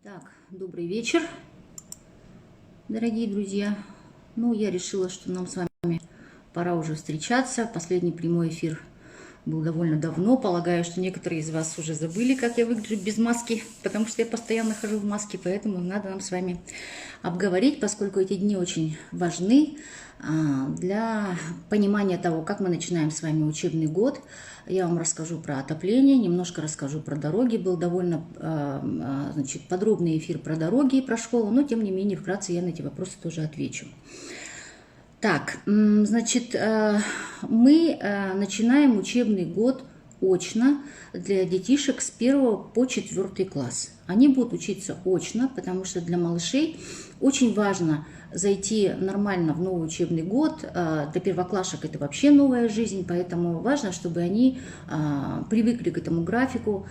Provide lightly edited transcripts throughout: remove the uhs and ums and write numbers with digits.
Так, добрый вечер, дорогие друзья. Ну, я решила, что нам с вами пора уже встречаться. Последний прямой эфир был довольно давно. Полагаю, что некоторые из вас уже забыли, как я выгляжу без маски, потому что я постоянно хожу в маске, поэтому надо нам с вами обговорить, поскольку эти дни очень важны для понимания того, как мы начинаем с вами учебный год. Я вам расскажу про отопление, немножко расскажу про дороги. Был довольно подробный эфир про дороги и про школу, но тем не менее вкратце я на эти вопросы тоже отвечу. Так, значит, мы начинаем учебный год очно для детишек с 1 по 4 класс. Они будут учиться очно, потому что для малышей очень важно зайти нормально в новый учебный год. Для первоклашек это вообще новая жизнь, поэтому важно, чтобы они привыкли к этому графику,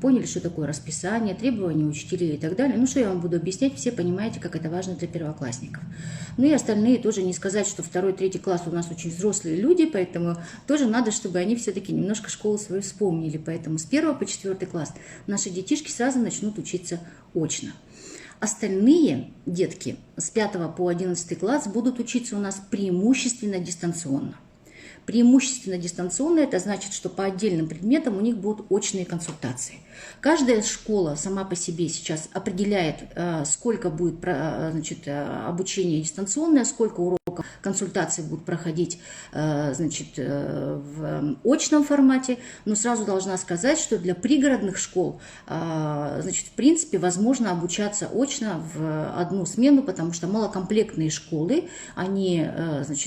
поняли, что такое расписание, требования учителей и так далее. Ну, что я вам буду объяснять, все понимаете, как это важно для первоклассников. Ну и остальные тоже не сказать, что 2-3 класс у нас очень взрослые люди, поэтому тоже надо, чтобы они все-таки немножко школу свою вспомнили. Поэтому с 1 по 4 класс наши детишки сразу начнут учиться очно. Остальные детки с 5 по 11 класс будут учиться у нас преимущественно дистанционно. Преимущественно дистанционно – это значит, что по отдельным предметам у них будут очные консультации. Каждая школа сама по себе сейчас определяет, сколько будет обучение дистанционное, сколько уроков консультации будут проходить в очном формате. Но сразу должна сказать, что для пригородных школ, в принципе, возможно обучаться очно в одну смену, потому что малокомплектные школы, они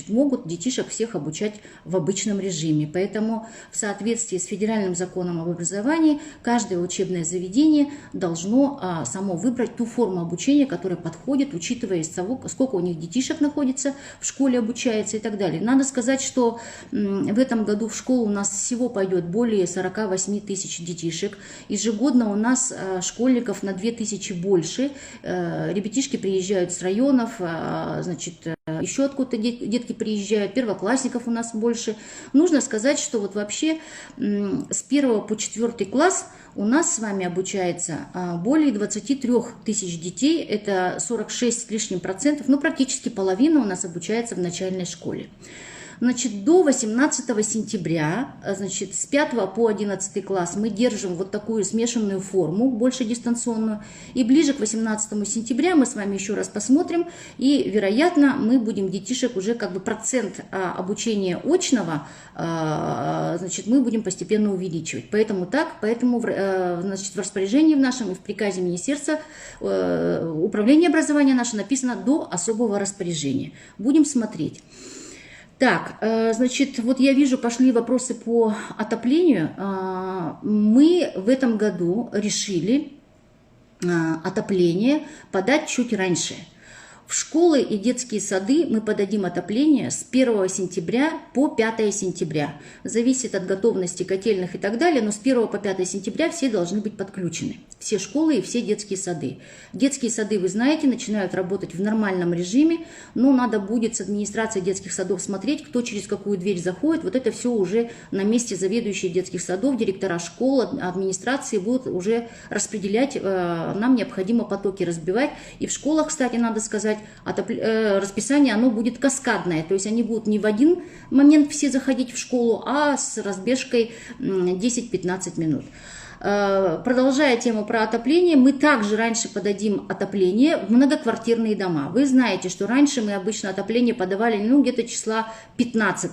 могут детишек всех обучать в обычном режиме. Поэтому в соответствии с федеральным законом об образовании каждое учебное заведение должно само выбрать ту форму обучения, которая подходит, учитывая из того, сколько у них детишек находится в школе, обучается и так далее. Надо сказать, что в этом году в школу у нас всего пойдет более 48 тысяч детишек. Ежегодно у нас школьников на 2 тысячи больше. Ребятишки приезжают с районов, еще откуда-то детки приезжают, первоклассников у нас больше. Нужно сказать, что вот вообще с 1 по 4 класс у нас с вами обучается более 23 тысяч детей, это 46 с лишним процентов, практически половина у нас обучается в начальной школе. До 18 сентября, с 5 по 11 класс мы держим вот такую смешанную форму, больше дистанционную. И ближе к 18 сентября мы с вами еще раз посмотрим. И, вероятно, мы будем детишек уже процент обучения очного, мы будем постепенно увеличивать. Поэтому в распоряжении в нашем и в приказе Министерства управления образования наше написано до особого распоряжения. Будем смотреть. Так, вот я вижу, пошли вопросы по отоплению. Мы в этом году решили отопление подать чуть раньше. В школы и детские сады мы подадим отопление с 1 сентября по 5 сентября. Зависит от готовности котельных и так далее, но с 1 по 5 сентября все должны быть подключены. Все школы и все детские сады. Детские сады, вы знаете, начинают работать в нормальном режиме, но надо будет с администрацией детских садов смотреть, кто через какую дверь заходит. Вот это все уже на месте заведующие детских садов, директора школ, администрации будут уже распределять. Нам необходимо потоки разбивать. И в школах, кстати, надо сказать, расписание оно будет каскадное, то есть они будут не в один момент все заходить в школу, а с разбежкой 10-15 минут. Продолжая тему про отопление, мы также раньше подадим отопление в многоквартирные дома. Вы знаете, что раньше мы обычно отопление подавали где-то числа 15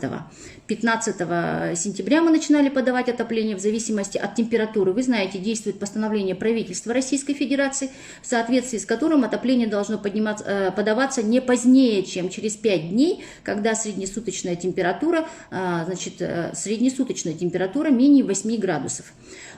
сентября мы начинали подавать отопление в зависимости от температуры. Вы знаете, действует постановление правительства Российской Федерации, в соответствии с которым отопление должно подаваться не позднее, чем через 5 дней, когда среднесуточная температура менее 8 градусов.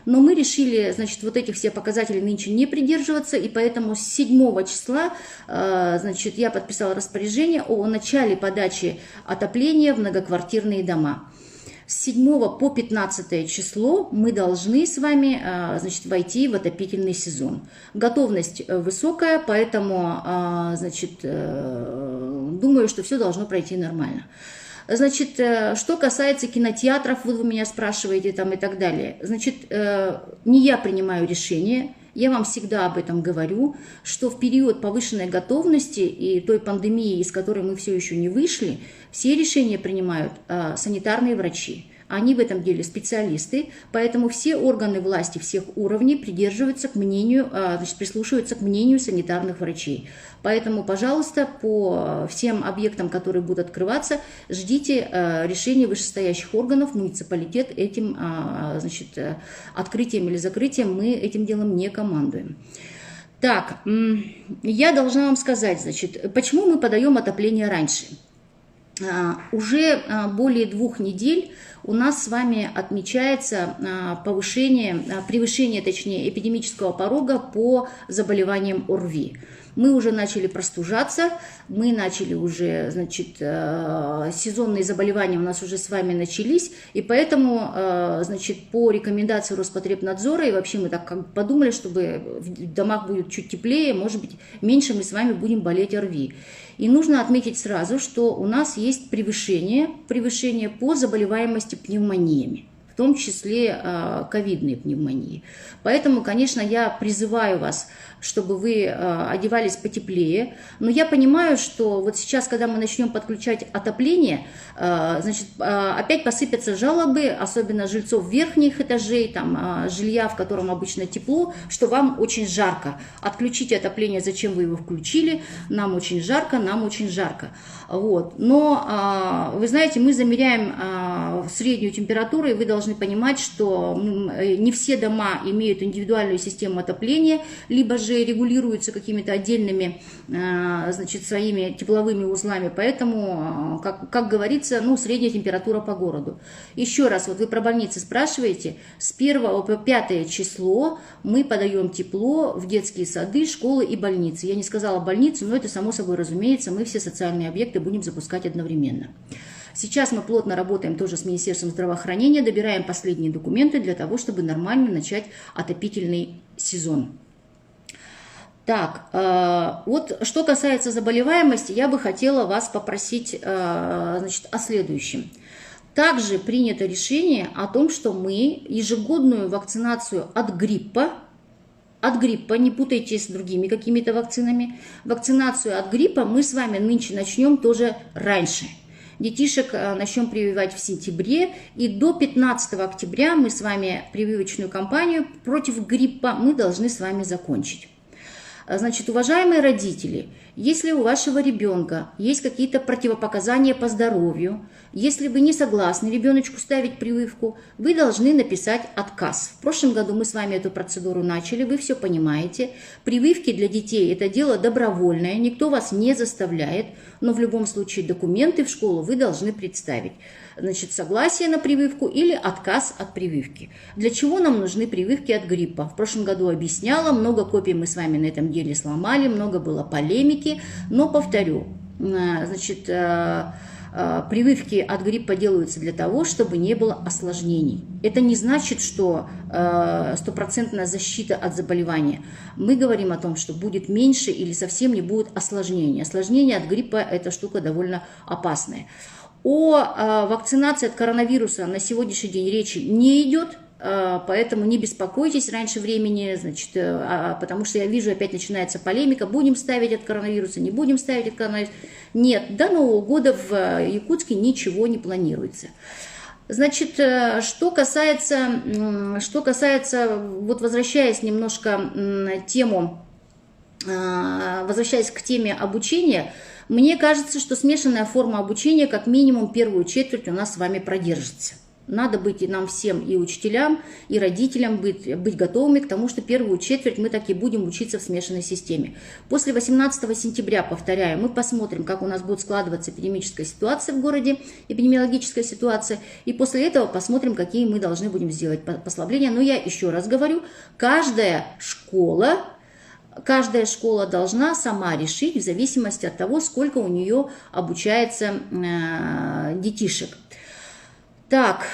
Но мы решили, вот этих все показателей нынче не придерживаться, и поэтому с 7 числа, я подписала распоряжение о начале подачи отопления в многоквартирные дома. С 7 по 15 число мы должны с вами войти в отопительный сезон. Готовность высокая, поэтому думаю, что все должно пройти нормально. Что касается кинотеатров, вы меня спрашиваете и так далее. Не я принимаю решение, Я вам всегда об этом говорю, что в период повышенной готовности и той пандемии, из которой мы все еще не вышли, все решения принимают санитарные врачи. Они в этом деле специалисты, поэтому все органы власти всех уровней придерживаются к мнению, прислушиваются к мнению санитарных врачей. Поэтому, пожалуйста, по всем объектам, которые будут открываться, ждите решения вышестоящих органов. Муниципалитет этим, открытием или закрытием мы этим делом не командуем. Так, я должна вам сказать, почему мы подаем отопление раньше. Уже более 2 недель у нас с вами отмечается превышение эпидемического порога по заболеваниям ОРВИ. Мы уже начали простужаться, мы начали уже, сезонные заболевания у нас уже с вами начались, и поэтому, по рекомендации Роспотребнадзора, и вообще мы так подумали, чтобы в домах будет чуть теплее, может быть, меньше мы с вами будем болеть ОРВИ. И нужно отметить сразу, что у нас есть превышение по заболеваемости пневмониями, в том числе ковидные пневмонии. Поэтому, конечно, я призываю вас, чтобы вы одевались потеплее. Но я понимаю, что вот сейчас, когда мы начнем подключать отопление, опять посыпятся жалобы, особенно жильцов верхних этажей, жилья, в котором обычно тепло, что вам очень жарко. Отключите отопление, зачем вы его включили? Нам очень жарко, нам очень жарко. Вот. Но, вы знаете, мы замеряем среднюю температуру, и вы должны понимать, что не все дома имеют индивидуальную систему отопления, либо же регулируются какими-то отдельными, своими тепловыми узлами. Поэтому, как говорится, средняя температура по городу. Еще раз, вот вы про больницы спрашиваете, с 1 по 5 число мы подаем тепло в детские сады, школы и больницы. Я не сказала больницу, но это само собой разумеется, мы все социальные объекты будем запускать одновременно. Сейчас мы плотно работаем тоже с Министерством здравоохранения, добираем последние документы для того, чтобы нормально начать отопительный сезон. Так, вот что касается заболеваемости, я бы хотела вас попросить о следующем. Также принято решение о том, что мы ежегодную вакцинацию от гриппа, не путайте с другими какими-то вакцинами, вакцинацию от гриппа мы с вами нынче начнем тоже раньше. Детишек начнем прививать в сентябре, и до 15 октября мы с вами прививочную кампанию против гриппа мы должны с вами закончить. Уважаемые родители, если у вашего ребенка есть какие-то противопоказания по здоровью, если вы не согласны ребеночку ставить прививку, вы должны написать отказ. В прошлом году мы с вами эту процедуру начали, вы все понимаете. Прививки для детей – это дело добровольное, никто вас не заставляет, но в любом случае документы в школу вы должны представить. Согласие на прививку или отказ от прививки. Для чего нам нужны прививки от гриппа? В прошлом году объясняла, много копий мы с вами на этом деле сломали, много было полемики, но повторю, прививки от гриппа делаются для того, чтобы не было осложнений. Это не значит, что стопроцентная защита от заболевания. Мы говорим о том, что будет меньше или совсем не будет осложнений. Осложнения от гриппа – это штука довольно опасная. О вакцинации от коронавируса на сегодняшний день речи не идет, поэтому не беспокойтесь раньше времени, потому что я вижу, опять начинается полемика, будем ставить от коронавируса, не будем ставить от коронавируса. Нет, до Нового года в Якутске ничего не планируется. Что касается, вот возвращаясь немножко возвращаясь к теме обучения, мне кажется, что смешанная форма обучения как минимум первую четверть у нас с вами продержится. Надо быть и нам всем, и учителям, и родителям быть готовыми к тому, что первую четверть мы так и будем учиться в смешанной системе. После 18 сентября, повторяю, мы посмотрим, как у нас будет складываться эпидемическая ситуация в городе, эпидемиологическая ситуация, и после этого посмотрим, какие мы должны будем сделать послабления. Но я еще раз говорю, каждая школа должна сама решить в зависимости от того, сколько у нее обучается детишек. Так,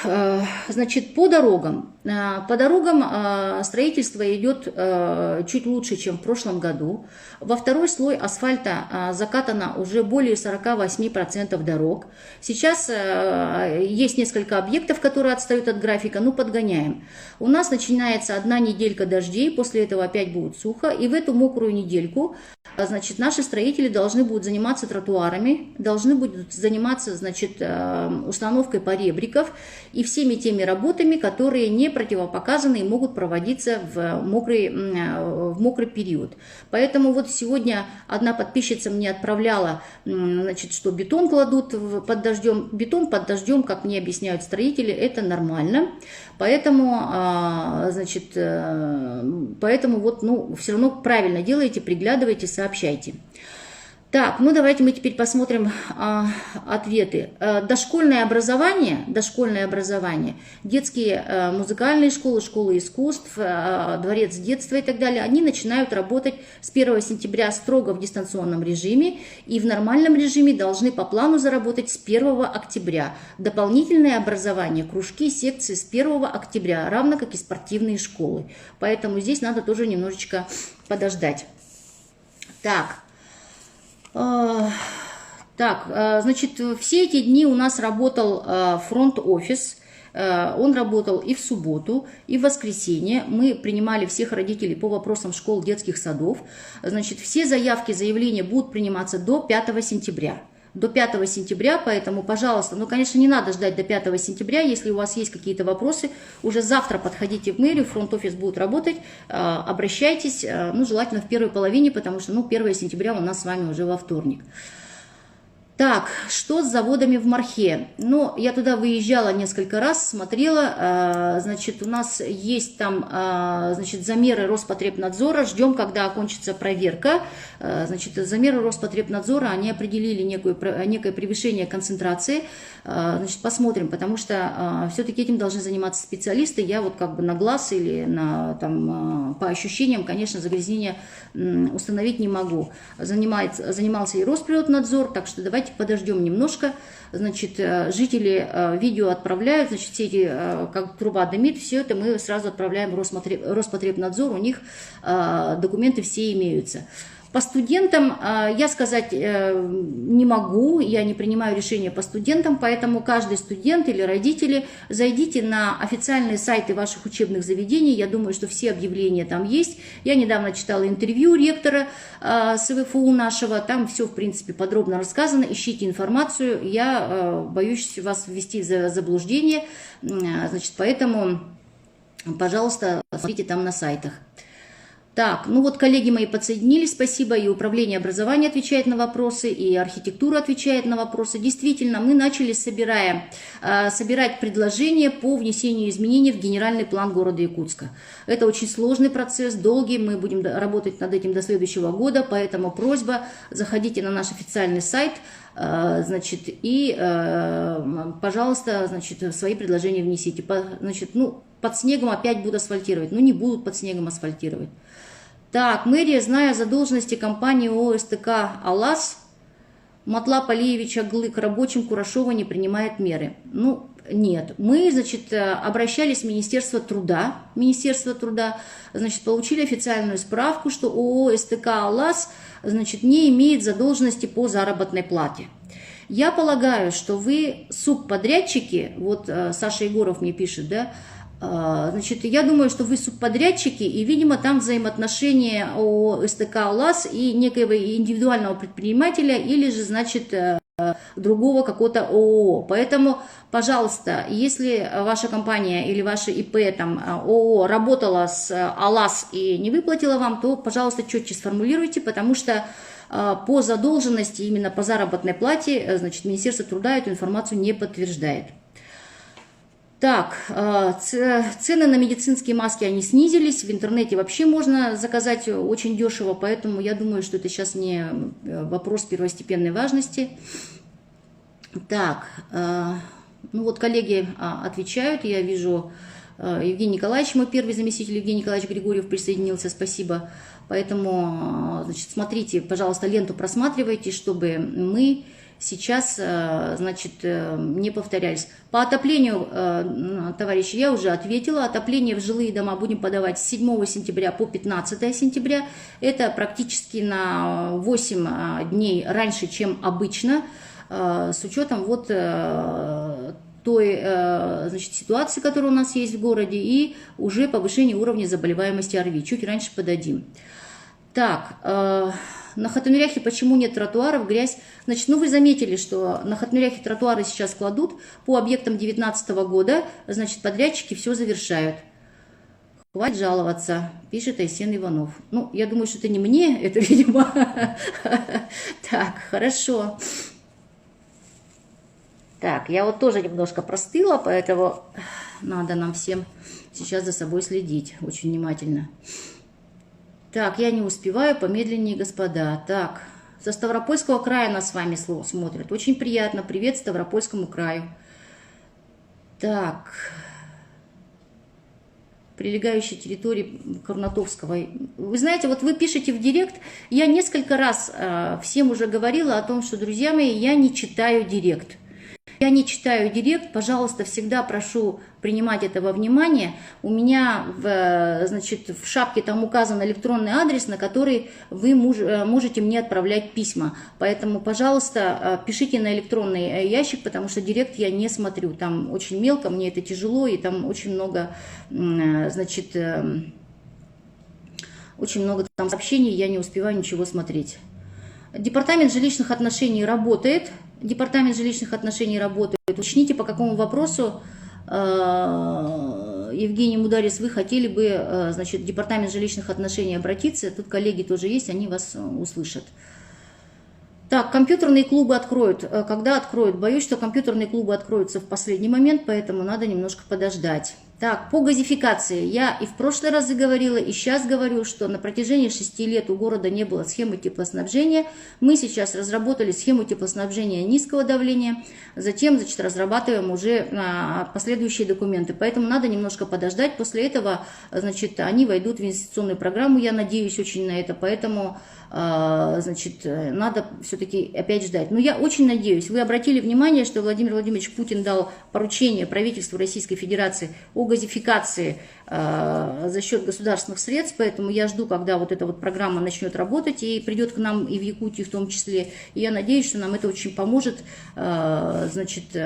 значит, по дорогам. По дорогам строительство идет чуть лучше, чем в прошлом году. Во второй слой асфальта закатано уже более 48% дорог. Сейчас есть несколько объектов, которые отстают от графика, но подгоняем. У нас начинается одна неделька дождей, после этого опять будет сухо, и в эту мокрую недельку, значит, наши строители должны будут заниматься тротуарами, должны будут заниматься, значит, установкой поребриков и всеми теми работами, которые не противопоказаны и могут проводиться в мокрый период. Поэтому вот сегодня одна подписчица мне отправляла, значит, что бетон кладут под дождем. Бетон под дождем, как мне объясняют строители, это нормально. Поэтому, значит, поэтому вот, ну, все равно правильно делаете, приглядывайте, сообщайте. Так, ну давайте мы теперь посмотрим ответы. Дошкольное образование, детские музыкальные школы, школы искусств, дворец детства и так далее, они начинают работать с 1 сентября строго в дистанционном режиме и в нормальном режиме должны по плану заработать с 1 октября. Дополнительное образование, кружки, секции с 1 октября, равно как и спортивные школы. Поэтому здесь надо тоже немножечко подождать. Так, значит, все эти дни у нас работал фронт-офис. Он работал и в субботу, и в воскресенье. Мы принимали всех родителей по вопросам школ, детских садов. Значит, все заявки, заявления будут приниматься до 5 сентября. До 5 сентября, поэтому, пожалуйста, ну, конечно, не надо ждать до 5 сентября, если у вас есть какие-то вопросы, уже завтра подходите в мэрию, фронт-офис будет работать, обращайтесь, ну, желательно в первой половине, потому что, ну, 1 сентября у нас с вами уже во вторник. Так, что с заводами в Мархе? Ну, я туда выезжала несколько раз, смотрела, значит, у нас есть там, значит, замеры Роспотребнадзора, ждем, когда окончится проверка, значит, замеры Роспотребнадзора, они определили некое превышение концентрации, значит, посмотрим, потому что все-таки этим должны заниматься специалисты, я вот как бы на глаз или на, там, по ощущениям, конечно, загрязнение установить не могу. Занимался и Росприроднадзор, так что давайте подождем немножко. Значит, жители видео отправляют, значит, все эти, как труба дымит, все это мы сразу отправляем в Роспотребнадзор, у них документы все имеются. По студентам я сказать не могу, я не принимаю решения по студентам, поэтому каждый студент или родители зайдите на официальные сайты ваших учебных заведений, я думаю, что все объявления там есть. Я недавно читала интервью ректора СВФУ нашего, там все, в принципе, подробно рассказано, ищите информацию, я боюсь вас ввести в заблуждение, значит, поэтому, пожалуйста, смотрите там на сайтах. Так, ну вот коллеги мои подсоединились, спасибо, и управление образования отвечает на вопросы, и архитектура отвечает на вопросы. Действительно, мы начали собирать предложения по внесению изменений в генеральный план города Якутска. Это очень сложный процесс, долгий, мы будем работать над этим до следующего года, поэтому просьба, заходите на наш официальный сайт, значит, и, пожалуйста, значит, свои предложения внесите. Значит, ну, под снегом опять будут асфальтировать, ну не будут под снегом асфальтировать. Так, мэрия, зная задолженности компании ОСТК «Алас», Матла Полеевича Глы к рабочим Курашова не принимает меры. Ну, нет. Мы, значит, обращались в Министерство труда, значит, получили официальную справку, что ООО СТК «Алас», значит, не имеет задолженности по заработной плате. Я полагаю, что вы субподрядчики, вот Саша Егоров мне пишет, да, значит, я думаю, что вы субподрядчики, и, видимо, там взаимоотношения ООО СТК «УЛАС» и некоего индивидуального предпринимателя или же, значит, другого какого-то ООО. Поэтому, пожалуйста, если ваша компания или ваша ИП, там, ООО работала с «АЛАС» и не выплатила вам, то, пожалуйста, четче сформулируйте, потому что по задолженности, именно по заработной плате, значит, Министерство труда эту информацию не подтверждает. Так, цены на медицинские маски, они снизились, в интернете вообще можно заказать очень дешево, поэтому я думаю, что это сейчас не вопрос первостепенной важности. Так, ну вот коллеги отвечают, я вижу, Евгений Николаевич, мой первый заместитель, Евгений Николаевич Григорьев присоединился, спасибо. Поэтому, значит, смотрите, пожалуйста, ленту просматривайте, чтобы мы сейчас, значит, не повторялись. По отоплению, товарищи, я уже ответила. Отопление в жилые дома будем подавать с 7 сентября по 15 сентября. Это практически на 8 дней раньше, чем обычно, с учетом вот той, значит, ситуации, которая у нас есть в городе, и уже повышение уровня заболеваемости ОРВИ. Чуть раньше подадим. Так, на Хатамиряхе почему нет тротуаров, грязь? Значит, ну вы заметили, что на Хатамиряхе тротуары сейчас кладут по объектам 2019 года, значит, подрядчики все завершают. Хватит жаловаться, пишет Айсен Иванов. Ну, я думаю, что это не мне, это, видимо. Так, хорошо. Так, я вот тоже немножко простыла, поэтому надо нам всем сейчас за собой следить очень внимательно. Так, я не успеваю, помедленнее, господа. Так, со Ставропольского края нас с вами смотрят. Очень приятно. Привет Ставропольскому краю. Так, прилегающей территории Карнатовского. Вы знаете, вот вы пишете в директ, я несколько раз всем уже говорила о том, что, друзья мои, я не читаю директ. Я не читаю директ, пожалуйста, всегда прошу принимать это во внимание. У меня значит, в шапке там указан электронный адрес, на который вы можете мне отправлять письма. Поэтому, пожалуйста, пишите на электронный ящик, потому что директ я не смотрю. Там очень мелко, мне это тяжело, и там очень много, значит, очень много там сообщений, я не успеваю ничего смотреть. Департамент жилищных отношений работает. Департамент жилищных отношений работает. Уточните, по какому вопросу, Евгений Мударис, вы хотели бы, значит, департамент жилищных отношений обратиться. Тут коллеги тоже есть, они вас услышат. Так, компьютерные клубы откроют. Когда откроют? Боюсь, что компьютерные клубы откроются в последний момент, поэтому надо немножко подождать. Так, по газификации. Я и в прошлый раз говорила, и сейчас говорю, что на протяжении 6 лет у города не было схемы теплоснабжения. Мы сейчас разработали схему теплоснабжения низкого давления, затем, значит, разрабатываем уже последующие документы. Поэтому надо немножко подождать. После этого, значит, они войдут в инвестиционную программу. Я надеюсь очень на это, поэтому, значит, надо все-таки опять ждать. Но я очень надеюсь. Вы обратили внимание, что Владимир Владимирович Путин дал поручение правительству Российской Федерации о газификации за счет государственных средств, поэтому я жду, когда вот эта вот программа начнет работать и придет к нам и в Якутию в том числе. И я надеюсь, что нам это очень поможет, значит,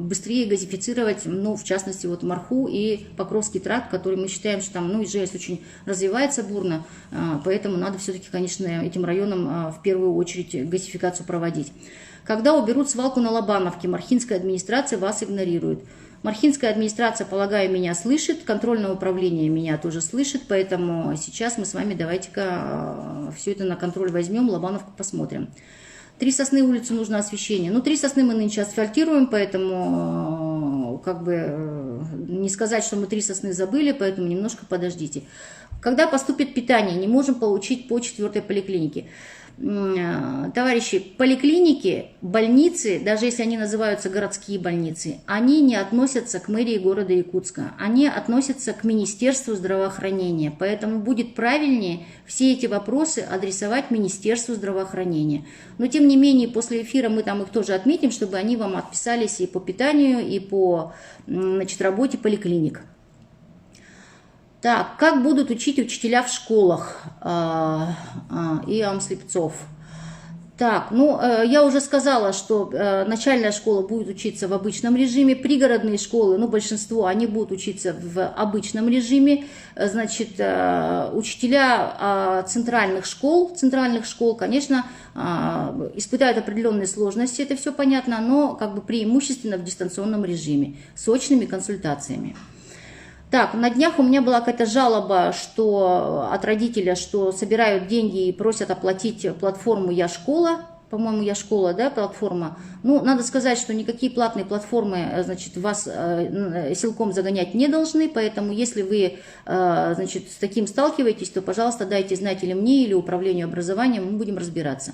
быстрее газифицировать, ну, в частности, вот Марху и Покровский тракт, который мы считаем, что там, ну, ИЖС очень развивается бурно, поэтому надо все-таки, конечно, этим районам в первую очередь газификацию проводить. Когда уберут свалку на Лобановке, Мархинская администрация вас игнорирует. Мархинская администрация, полагаю, меня слышит, контрольное управление меня тоже слышит, поэтому сейчас мы с вами давайте-ка все это на контроль возьмем, Лобановку посмотрим. 3 Сосны улицу нужно освещение. Ну, 3 Сосны мы нынче асфальтируем, поэтому как бы не сказать, что мы 3 Сосны забыли, поэтому немножко подождите. Когда поступит питание, не можем получить по 4-й поликлинике. Товарищи, поликлиники, больницы, даже если они называются городские больницы, они не относятся к мэрии города Якутска, они относятся к Министерству здравоохранения, поэтому будет правильнее все эти вопросы адресовать Министерству здравоохранения. Но тем не менее, после эфира мы там их тоже отметим, чтобы они вам отписались и по питанию, и по, значит, работе поликлиник. Так, как будут учить учителя в школах? Иоанн Слепцов. Так, ну, я уже сказала, что начальная школа будет учиться в обычном режиме, пригородные школы, ну, большинство, они будут учиться в обычном режиме. Значит, учителя центральных школ, конечно, испытают определенные сложности, это все понятно, но как бы преимущественно в дистанционном режиме, с очными консультациями. Так, на днях у меня была какая-то жалоба, что от родителя, что собирают деньги и просят оплатить платформу «Я школа». По-моему, «Я школа», да, платформа. Ну, надо сказать, что никакие платные платформы, значит, вас силком загонять не должны, поэтому если вы, значит, с таким сталкиваетесь, то, пожалуйста, дайте знать или мне, или управлению образованием, мы будем разбираться.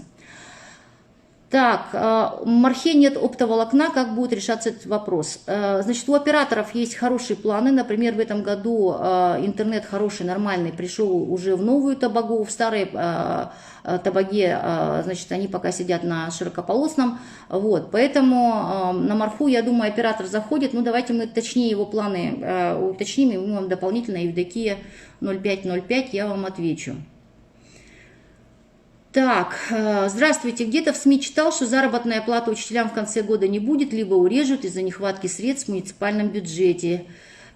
Так, в Мархе нет оптоволокна, как будет решаться этот вопрос? Значит, у операторов есть хорошие планы, например, в этом году интернет хороший, нормальный, пришел уже в новую Тобагу, в старой Тобаге, значит, они пока сидят на широкополосном, вот, поэтому на Марху, я думаю, оператор заходит, ну, давайте мы точнее его планы уточним, и мы вам дополнительно, Евдокия 0505, я вам отвечу. Так, здравствуйте. Где-то в СМИ читал, что заработная плата учителям в конце года не будет, либо урежут из-за нехватки средств в муниципальном бюджете.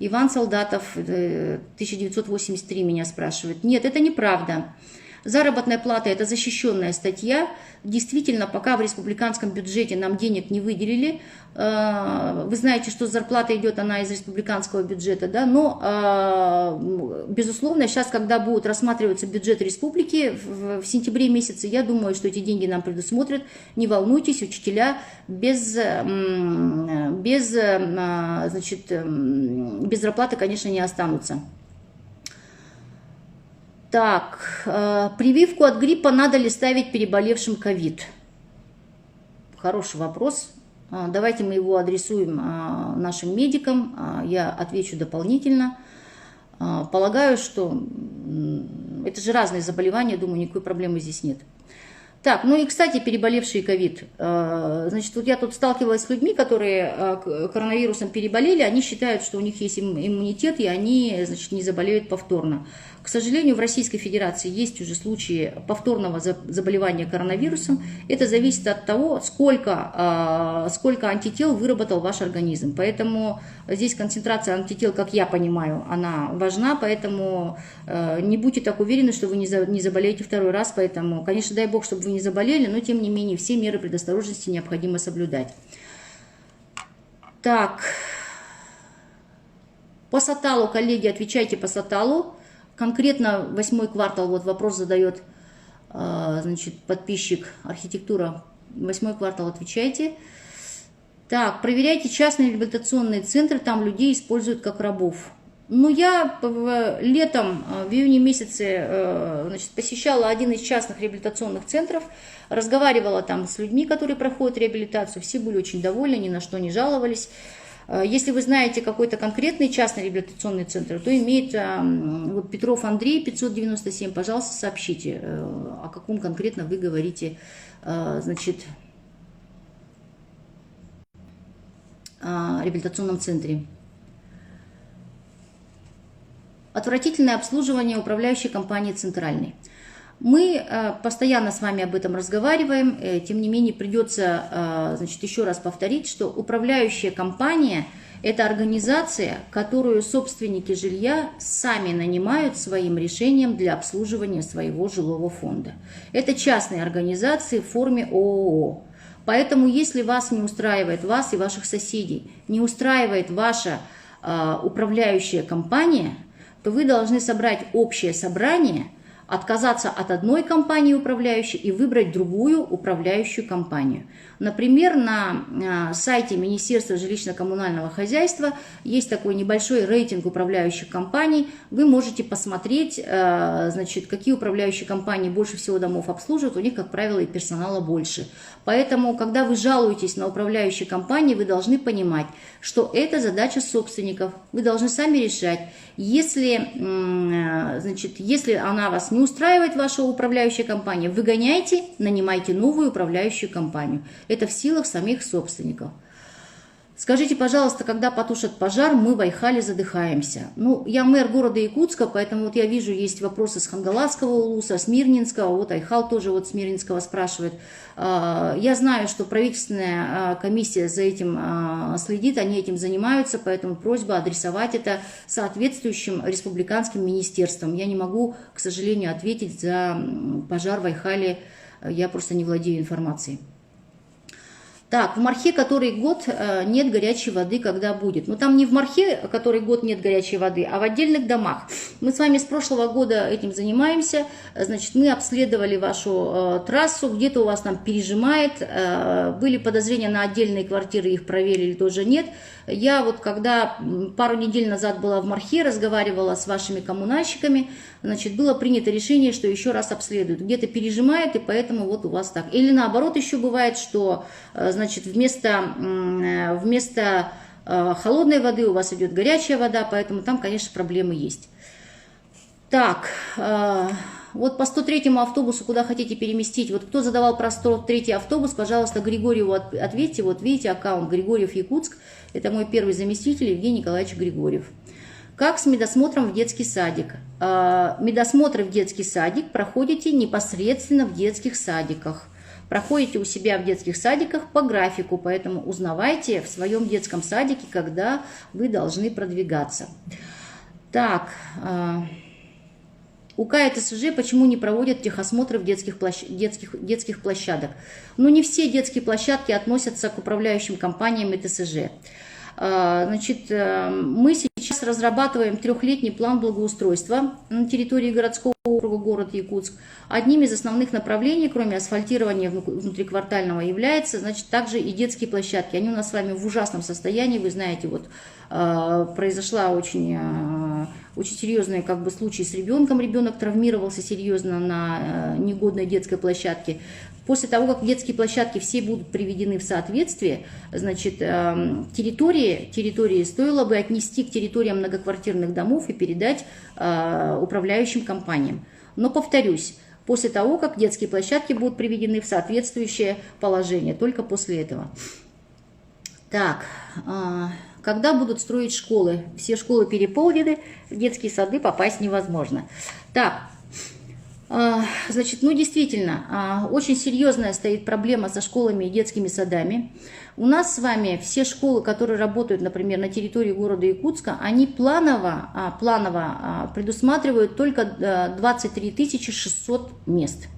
Иван Солдатов, 1983, меня спрашивает. Нет, это неправда. Заработная плата – это защищенная статья. Действительно, пока в республиканском бюджете нам денег не выделили, вы знаете, что зарплата идет, она из республиканского бюджета, да, но, безусловно, сейчас, когда будет рассматриваться бюджет республики в сентябре месяце, я думаю, что эти деньги нам предусмотрят. Не волнуйтесь, учителя без зарплаты, конечно, не останутся. Так, прививку от гриппа надо ли ставить переболевшим ковид? Хороший вопрос. Давайте мы его адресуем нашим медикам. Я отвечу дополнительно. Полагаю, что это же разные заболевания, думаю, никакой проблемы здесь нет. Так, ну и, кстати, переболевшие ковид. Значит, вот я тут сталкивалась с людьми, которые коронавирусом переболели, они считают, что у них есть иммунитет, и они, значит, не заболеют повторно. К сожалению, в Российской Федерации есть уже случаи повторного заболевания коронавирусом. Это зависит от того, сколько антител выработал ваш организм. Поэтому здесь концентрация антител, как я понимаю, она важна, поэтому не будьте так уверены, что вы не заболеете второй раз. Поэтому, конечно, дай бог, чтобы вы не заболели, но тем не менее все меры предосторожности необходимо соблюдать. Так, по Саталу, коллеги, отвечайте по Саталу. Конкретно 8-й квартал, вот вопрос задает, значит, подписчик архитектура. 8-й квартал, отвечайте. Так, проверяйте частные реабилитационные центры, там людей используют как рабов. Ну, я летом, в июне месяце, значит, посещала один из частных реабилитационных центров, разговаривала там с людьми, которые проходят реабилитацию, все были очень довольны, ни на что не жаловались. Если вы знаете какой-то конкретный частный реабилитационный центр, то имеет вот Петров Андрей, 597, пожалуйста, сообщите, о каком конкретно вы говорите, значит, реабилитационном центре. Отвратительное обслуживание управляющей компании «Центральной». Мы постоянно с вами об этом разговариваем, тем не менее придется, значит, еще раз повторить, что управляющая компания – это организация, которую собственники жилья сами нанимают своим решением для обслуживания своего жилого фонда. Это частные организации в форме ООО. Поэтому, если вас не устраивает, вас и ваших соседей, не устраивает ваша управляющая компания, то вы должны собрать общее собрание, отказаться от одной компании управляющей и выбрать другую управляющую компанию. Например, на сайте Министерства жилищно-коммунального хозяйства есть такой небольшой рейтинг управляющих компаний. Вы можете посмотреть, значит, какие управляющие компании больше всего домов обслуживают. У них, как правило, и персонала больше. Поэтому, когда вы жалуетесь на управляющие компании, вы должны понимать, что это задача собственников. Вы должны сами решать. Если, значит, если она вас не устраивает, ваша управляющая компания, выгоняйте, нанимайте новую управляющую компанию. Это в силах самих собственников. Скажите, пожалуйста, когда потушат пожар, мы в Айхале задыхаемся. Ну, я мэр города Якутска, поэтому вот я вижу, есть вопросы с Хангаласского улуса, Смирнинского, вот Айхал тоже вот Смирнинского спрашивает. Я знаю, что правительственная комиссия за этим следит, они этим занимаются, поэтому просьба адресовать это соответствующим республиканским министерствам. Я не могу, к сожалению, ответить за пожар в Айхале, я просто не владею информацией. Так, в Мархе который год нет горячей воды, когда будет? Ну, там не в Мархе который год нет горячей воды, а в отдельных домах. Мы с вами с прошлого года этим занимаемся. Значит, мы обследовали вашу трассу, где-то у вас там пережимает. Были подозрения на отдельные квартиры, их проверили, тоже нет. Я вот когда пару недель назад была в Мархе, разговаривала с вашими коммунальщиками, значит, было принято решение, что еще раз обследуют. Где-то пережимает, и поэтому вот у вас так. Или наоборот еще бывает, что, значит, вместо холодной воды у вас идет горячая вода, поэтому там, конечно, проблемы есть. Так, вот по 103-му автобусу, куда хотите переместить, вот кто задавал про 103-й автобус, пожалуйста, Григорьеву ответьте, вот видите аккаунт Григорьев Якутск, это мой первый заместитель Евгений Николаевич Григорьев. Как с медосмотром в детский садик? Медосмотры в детский садик проходите непосредственно в детских садиках. Проходите у себя в детских садиках по графику, поэтому узнавайте в своем детском садике, когда вы должны продвигаться. Так, УК ТСЖ почему не проводят техосмотры в детских площадок? Ну, не все детские площадки относятся к управляющим компаниям и ТСЖ. Значит, мы сейчас разрабатываем трехлетний план благоустройства на территории городского округа города Якутск. Одним из основных направлений, кроме асфальтирования внутриквартального, является, значит, также и детские площадки. Они у нас с вами в ужасном состоянии, вы знаете, вот произошла очень серьезный случай с ребенком. Ребенок травмировался серьезно на негодной детской площадке. После того, как детские площадки все будут приведены в соответствие, значит, территории стоило бы отнести к территориям многоквартирных домов и передать управляющим компаниям. Но, повторюсь, после того, как детские площадки будут приведены в соответствующее положение, только после этого. Так, когда будут строить школы? Все школы переполнены, в детские сады попасть невозможно. Так, значит, ну действительно, очень серьезная стоит проблема со школами и детскими садами. У нас с вами все школы, которые работают, например, на территории города Якутска, они планово предусматривают только 23 600 мест.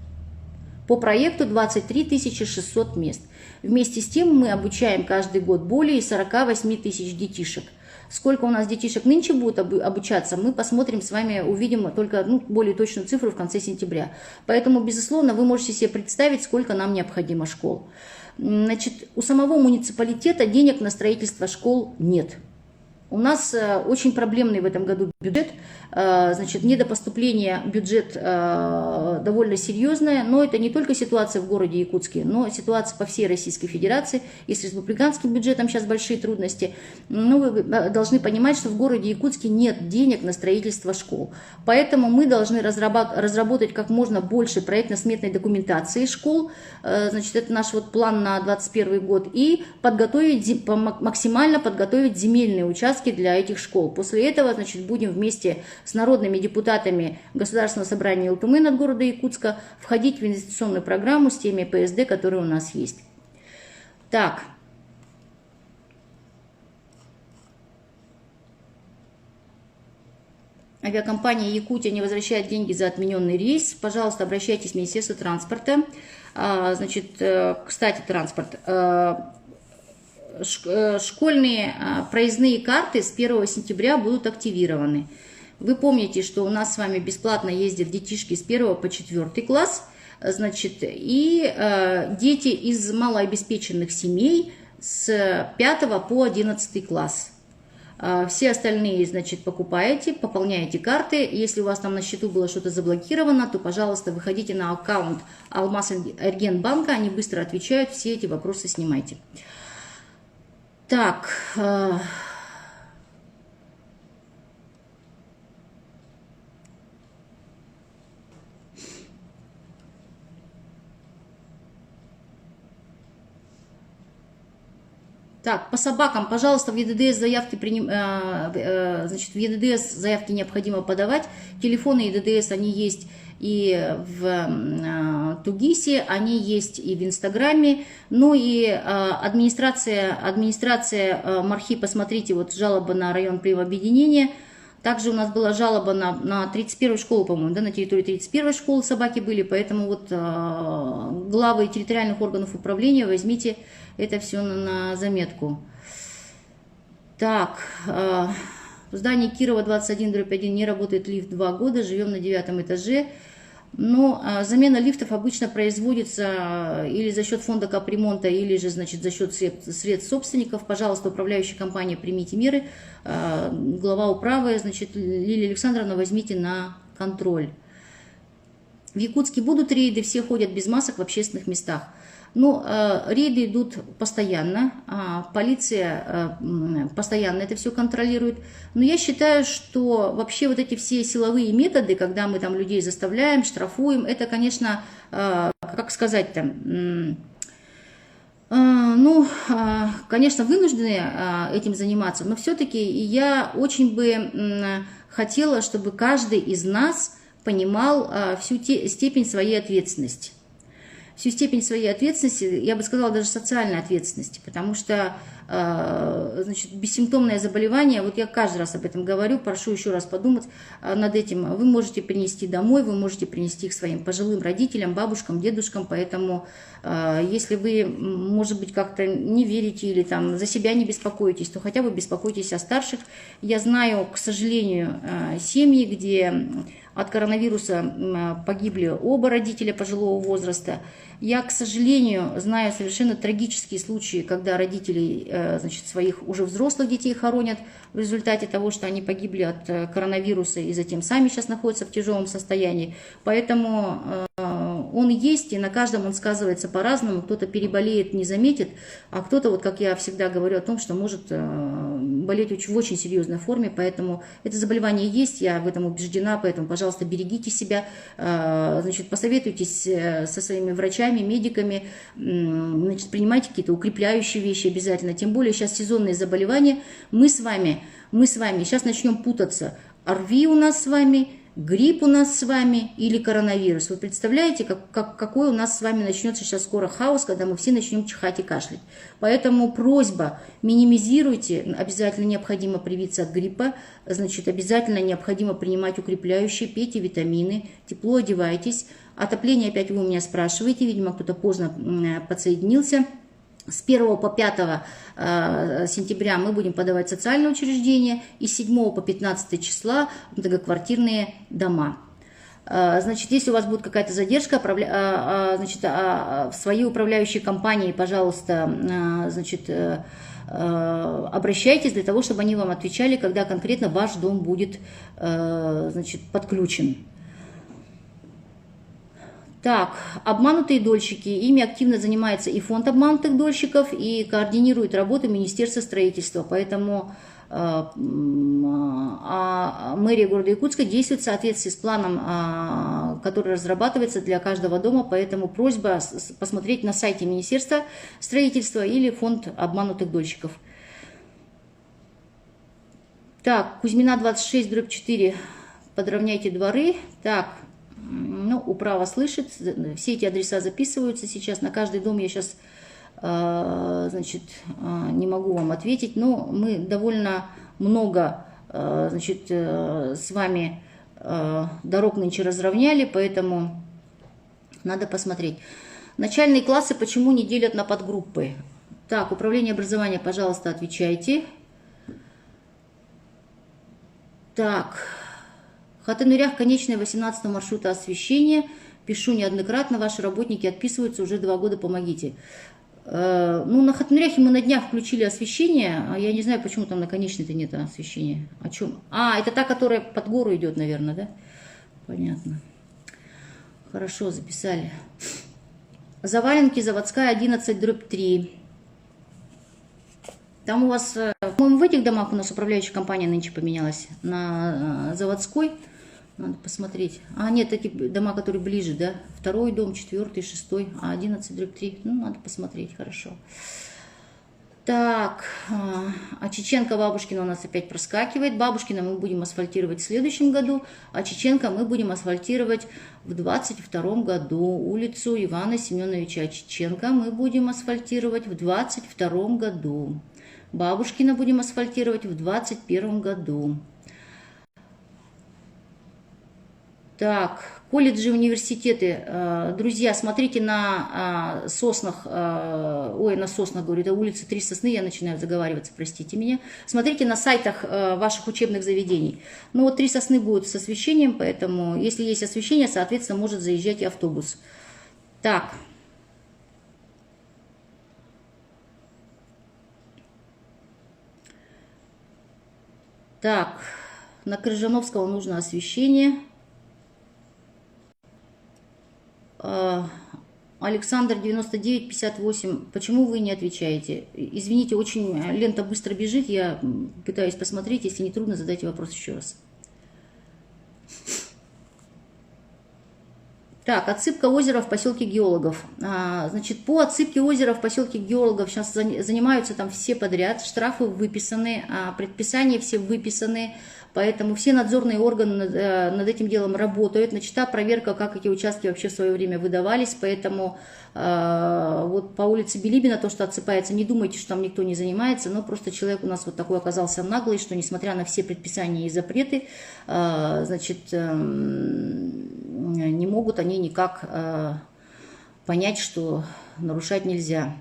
По проекту 23 600 мест. Вместе с тем мы обучаем каждый год более 48 тысяч детишек. Сколько у нас детишек нынче будут обучаться, мы посмотрим с вами, увидим только более точную цифру в конце сентября. Поэтому, безусловно, вы можете себе представить, сколько нам необходимо школ. Значит, у самого муниципалитета денег на строительство школ нет. У нас очень проблемный в этом году бюджет, значит, недопоступление бюджет довольно серьезное, но это не только ситуация в городе Якутске, но ситуация по всей Российской Федерации. И с республиканским бюджетом сейчас большие трудности. Но вы должны понимать, что в городе Якутске нет денег на строительство школ. Поэтому мы должны разработать как можно больше проектно-сметной документации школ, значит, это наш вот план на 2021 год, и максимально подготовить земельные участки для этих школ. После этого, значит, будем вместе с народными депутатами Государственного собрания ЛТМ над города Якутска входить в инвестиционную программу с теми ПСД, которые у нас есть. Так. Авиакомпания «Якутия» не возвращает деньги за отмененный рейс. Пожалуйста, обращайтесь в Министерство транспорта. Значит, кстати, транспорт. Школьные проездные карты с 1 сентября будут активированы. Вы помните, что у нас с вами бесплатно ездят детишки с 1 по 4 класс, значит, и дети из малообеспеченных семей с 5 по 11 класс. Все остальные, значит, покупаете, пополняете карты. Если у вас там на счету было что-то заблокировано, то, пожалуйста, выходите на аккаунт Алмаз-Эргенбанка, они быстро отвечают, все эти вопросы снимайте. Так, по собакам, пожалуйста, в ЕДДС заявки значит, в ЕДДС заявки необходимо подавать. Телефоны ЕДДС, они есть и в Тугисе, они есть и в Инстаграме. Ну и администрация Мархи, посмотрите, вот жалоба на район правообъединения. Также у нас была жалоба на 31-ю школу, по-моему, да, на территории 31-й школы собаки были, поэтому вот главы территориальных органов управления, возьмите это все на заметку. Так, в здании Кирова 21/1 не работает лифт 2 года, живем на 9 этаже. Но замена лифтов обычно производится или за счет фонда капремонта, или же, значит, за счет средств собственников. Пожалуйста, управляющая компания, примите меры. Глава управы, значит, Лилия Александровна, возьмите на контроль. В Якутске будут рейды, все ходят без масок в общественных местах. Ну, рейды идут постоянно, полиция постоянно это все контролирует. Но я считаю, что вообще вот эти все силовые методы, когда мы там людей заставляем, штрафуем, это, конечно, как сказать-то, ну, конечно, вынуждены этим заниматься, но все-таки я очень бы хотела, чтобы каждый из нас понимал всю степень своей ответственности. Всю степень своей ответственности, я бы сказала, даже социальной ответственности, потому что, значит, бессимптомное заболевание, вот я каждый раз об этом говорю, прошу еще раз подумать над этим, вы можете принести домой, вы можете принести их своим пожилым родителям, бабушкам, дедушкам, поэтому если вы, может быть, как-то не верите или там за себя не беспокоитесь, то хотя бы беспокойтесь о старших. Я знаю, к сожалению, семьи, где от коронавируса погибли оба родителя пожилого возраста. Я, к сожалению, знаю совершенно трагические случаи, когда родителей, значит, своих уже взрослых детей хоронят в результате того, что они погибли от коронавируса и затем сами сейчас находятся в тяжелом состоянии. Поэтому он есть, и на каждом он сказывается по-разному. Кто-то переболеет, не заметит, а кто-то, вот как я всегда говорю о том, что может болеть в очень серьезной форме. Поэтому это заболевание есть, я в этом убеждена, поэтому, пожалуйста, берегите себя, значит, посоветуйтесь со своими врачами, медиками, значит, принимайте какие-то укрепляющие вещи обязательно. Тем более сейчас сезонные заболевания. Мы с вами сейчас начнем путаться. ОРВИ у нас с вами, грипп у нас с вами или коронавирус. Вы представляете, какой у нас с вами начнется сейчас скоро хаос, когда мы все начнем чихать и кашлять. Поэтому просьба, минимизируйте, обязательно необходимо привиться от гриппа, значит, обязательно необходимо принимать укрепляющие, пейте витамины, тепло одевайтесь. Отопление опять вы у меня спрашиваете, видимо, кто-то поздно подсоединился. С 1 по 5 сентября мы будем подавать социальные учреждения, и с 7 по 15 числа многоквартирные дома. Значит, если у вас будет какая-то задержка, значит, в своей управляющей компании, пожалуйста, значит, обращайтесь для того, чтобы они вам отвечали, когда конкретно ваш дом будет, значит, подключен. Так, обманутые дольщики. Ими активно занимается и фонд обманутых дольщиков, и координирует работу Министерства строительства. Поэтому мэрия города Якутска действует в соответствии с планом, который разрабатывается для каждого дома. Поэтому просьба посмотреть на сайте Министерства строительства или фонд обманутых дольщиков. Так, Кузьмина 26/4. Подровняйте дворы. Так. Ну, управа слышит, все эти адреса записываются сейчас, на каждый дом я сейчас, значит, не могу вам ответить, но мы довольно много, значит, с вами дорог нынче разровняли, поэтому надо посмотреть. Начальные классы почему не делят на подгруппы? Так, управление образования, пожалуйста, отвечайте. Так... Хатынырях, конечная 18 маршрута освещения. Пишу неоднократно, ваши работники отписываются уже 2 года, помогите. Ну, на Хатыныряхе мы на днях включили освещение, а я не знаю, почему там на конечной-то нет освещения. О чем? А, это та, которая под гору идет, наверное, да? Понятно. Хорошо, записали. Заваленки, заводская, 11/3. Там у вас, по-моему, в этих домах у нас управляющая компания нынче поменялась. На заводской. Надо посмотреть. А, нет, эти дома, которые ближе, да? 2-й дом, 4-й, 6-й, а 11/3. Ну, надо посмотреть, хорошо. Так, а Чеченко, Бабушкина у нас опять проскакивает. Бабушкина мы будем асфальтировать в следующем году, а Чеченко мы будем асфальтировать в 22 году. Улицу Ивана Семеновича Чеченко мы будем асфальтировать в 22 году. Бабушкина будем асфальтировать в 21 году. Так, колледжи, университеты. Друзья, смотрите на соснах, на соснах, говорю, это улица Три Сосны, я начинаю заговариваться, простите меня. Смотрите на сайтах ваших учебных заведений. Ну вот Три Сосны будут с освещением, поэтому если есть освещение, соответственно, может заезжать и автобус. Так. Так, на Крыжановского нужно освещение. Александр 9958, почему вы не отвечаете? Извините, очень лента быстро бежит, я пытаюсь посмотреть, если не трудно, задайте вопрос еще раз. Так, отсыпка озера в поселке Геологов. Значит, по отсыпке озера в поселке Геологов сейчас занимаются там все подряд, штрафы выписаны, предписания все выписаны, поэтому все надзорные органы над этим делом работают. Начата проверка, как эти участки вообще в свое время выдавались, поэтому вот по улице Билибина то, что отсыпается, не думайте, что там никто не занимается, но просто человек у нас вот такой оказался наглый, что несмотря на все предписания и запреты, значит, не могут они никак понять, что нарушать нельзя.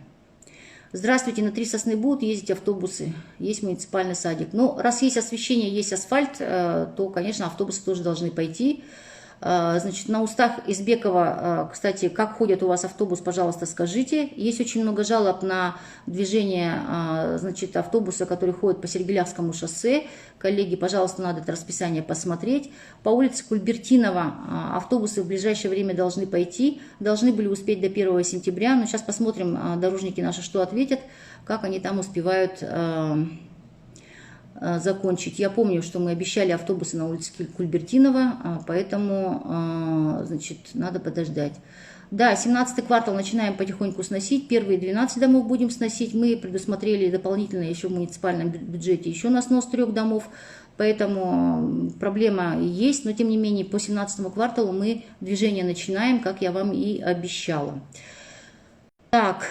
Здравствуйте, на Три Сосны будут ездить автобусы, есть муниципальный садик. Ну, раз есть освещение, есть асфальт, то, конечно, автобусы тоже должны пойти. Значит, на устах Избекова, кстати, как ходит у вас автобус, пожалуйста, скажите. Есть очень много жалоб на движение, значит, автобуса, который ходит по Сергелявскому шоссе. Коллеги, пожалуйста, надо это расписание посмотреть. По улице Кульбертинова автобусы в ближайшее время должны пойти. Должны были успеть до 1 сентября. Но сейчас посмотрим, дорожники наши, что ответят, как они там успевают закончить. Я помню, что мы обещали автобусы на улице Кульбертинова, поэтому, значит, надо подождать. Да, 17-й квартал начинаем потихоньку сносить, первые 12 домов будем сносить. Мы предусмотрели дополнительно еще в муниципальном бюджете еще на снос 3 домов, поэтому проблема есть, но тем не менее по 17-му кварталу мы движение начинаем, как я вам и обещала. Так.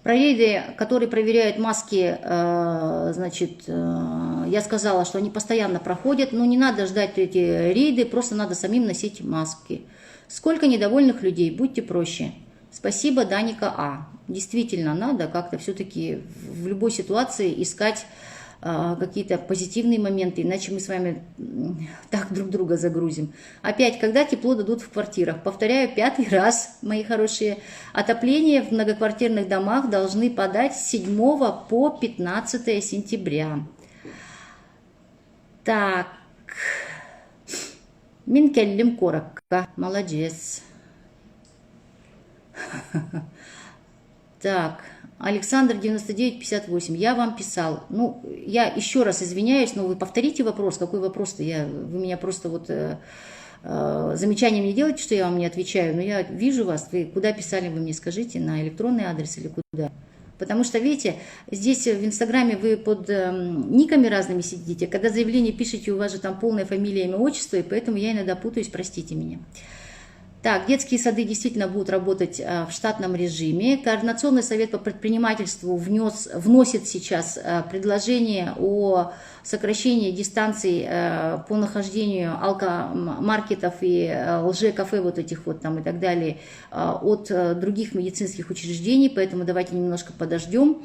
Про рейды, которые проверяют маски, значит, я сказала, что они постоянно проходят, но не надо ждать эти рейды, просто надо самим носить маски. Сколько недовольных людей, будьте проще. Спасибо, Даника А. Действительно, надо как-то все-таки в любой ситуации искать какие-то позитивные моменты, иначе мы с вами так друг друга загрузим. Опять, когда тепло дадут в квартирах? Повторяю 5-й раз, мои хорошие. Отопление в многоквартирных домах должны подать с 7 по 15 сентября. Так. Минкеллим коротко. Молодец. Так. Александр 9958, я вам писал. Ну, я еще раз извиняюсь, но вы повторите вопрос. Какой вопрос-то? Вы меня просто вот замечанием не делайте, что я вам не отвечаю, но я вижу вас. Вы куда писали, вы мне скажите, на электронный адрес или куда? Потому что, видите, здесь в Инстаграме вы под никами разными сидите. Когда заявление пишете, у вас же там полная фамилия, имя, отчество, и поэтому я иногда путаюсь, простите меня. Так, детские сады действительно будут работать в штатном режиме. Координационный совет по предпринимательству вносит сейчас предложение о сокращении дистанций по нахождению алкомаркетов и лже-кафе вот этих вот там и так далее от других медицинских учреждений, поэтому давайте немножко подождем.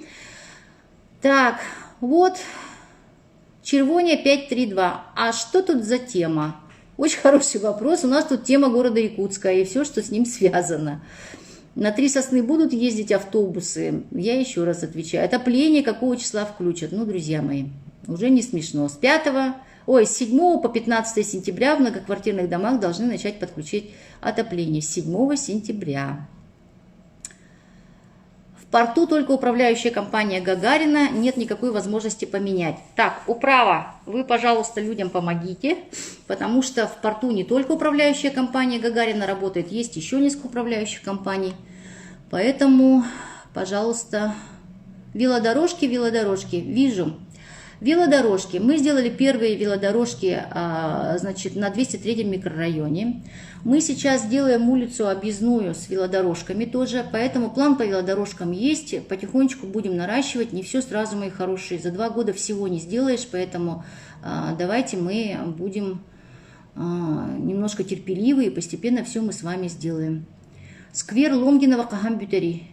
Так, вот, Червония 532. А что тут за тема? Очень хороший вопрос. У нас тут тема города Якутска и все, что с ним связано. На Три Сосны будут ездить автобусы? Я еще раз отвечаю. Отопление какого числа включат? Ну, друзья мои, уже не смешно. С 7 по 15 сентября в многоквартирных домах должны начать подключить отопление. С 7 сентября. В порту только управляющая компания Гагарина, нет никакой возможности поменять. Так, управа, вы, пожалуйста, людям помогите, потому что в порту не только управляющая компания Гагарина работает, есть еще несколько управляющих компаний. Поэтому, пожалуйста, велодорожки, вижу. Велодорожки. Мы сделали первые велодорожки, значит, на 203-м микрорайоне. Мы сейчас делаем улицу объездную с велодорожками тоже, поэтому план по велодорожкам есть. Потихонечку будем наращивать. Не все сразу, мои хорошие. За 2 года всего не сделаешь, поэтому давайте мы будем немножко терпеливы, и постепенно все мы с вами сделаем. Сквер Лонгинова Кагам Бютери.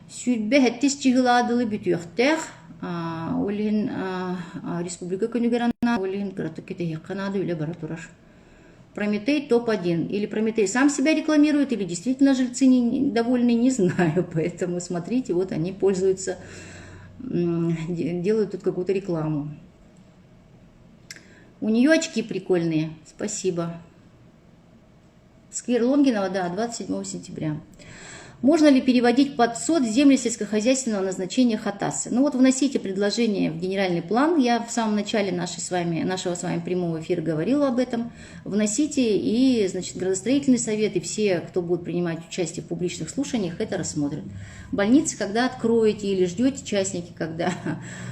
Сюрбе хеттис чигыладылы бютюхтех. Олин Республика Көнюгерана, Олин Каратукете Канаду или Баратураш. Прометей топ-1. Или Прометей сам себя рекламирует, или действительно жильцы довольны, не знаю. Поэтому смотрите, вот они пользуются, делают тут какую-то рекламу. У нее очки прикольные. Спасибо. Сквер Лонгинова, да, 27 сентября. Можно ли переводить под СОД земли сельскохозяйственного назначения Хатасы? Ну вот вносите предложение в генеральный план. Я в самом начале нашего с вами прямого эфира говорила об этом. Вносите, и, значит, градостроительный совет и все, кто будет принимать участие в публичных слушаниях, это рассмотрят. Больницы, когда откроете или ждете, частники, когда.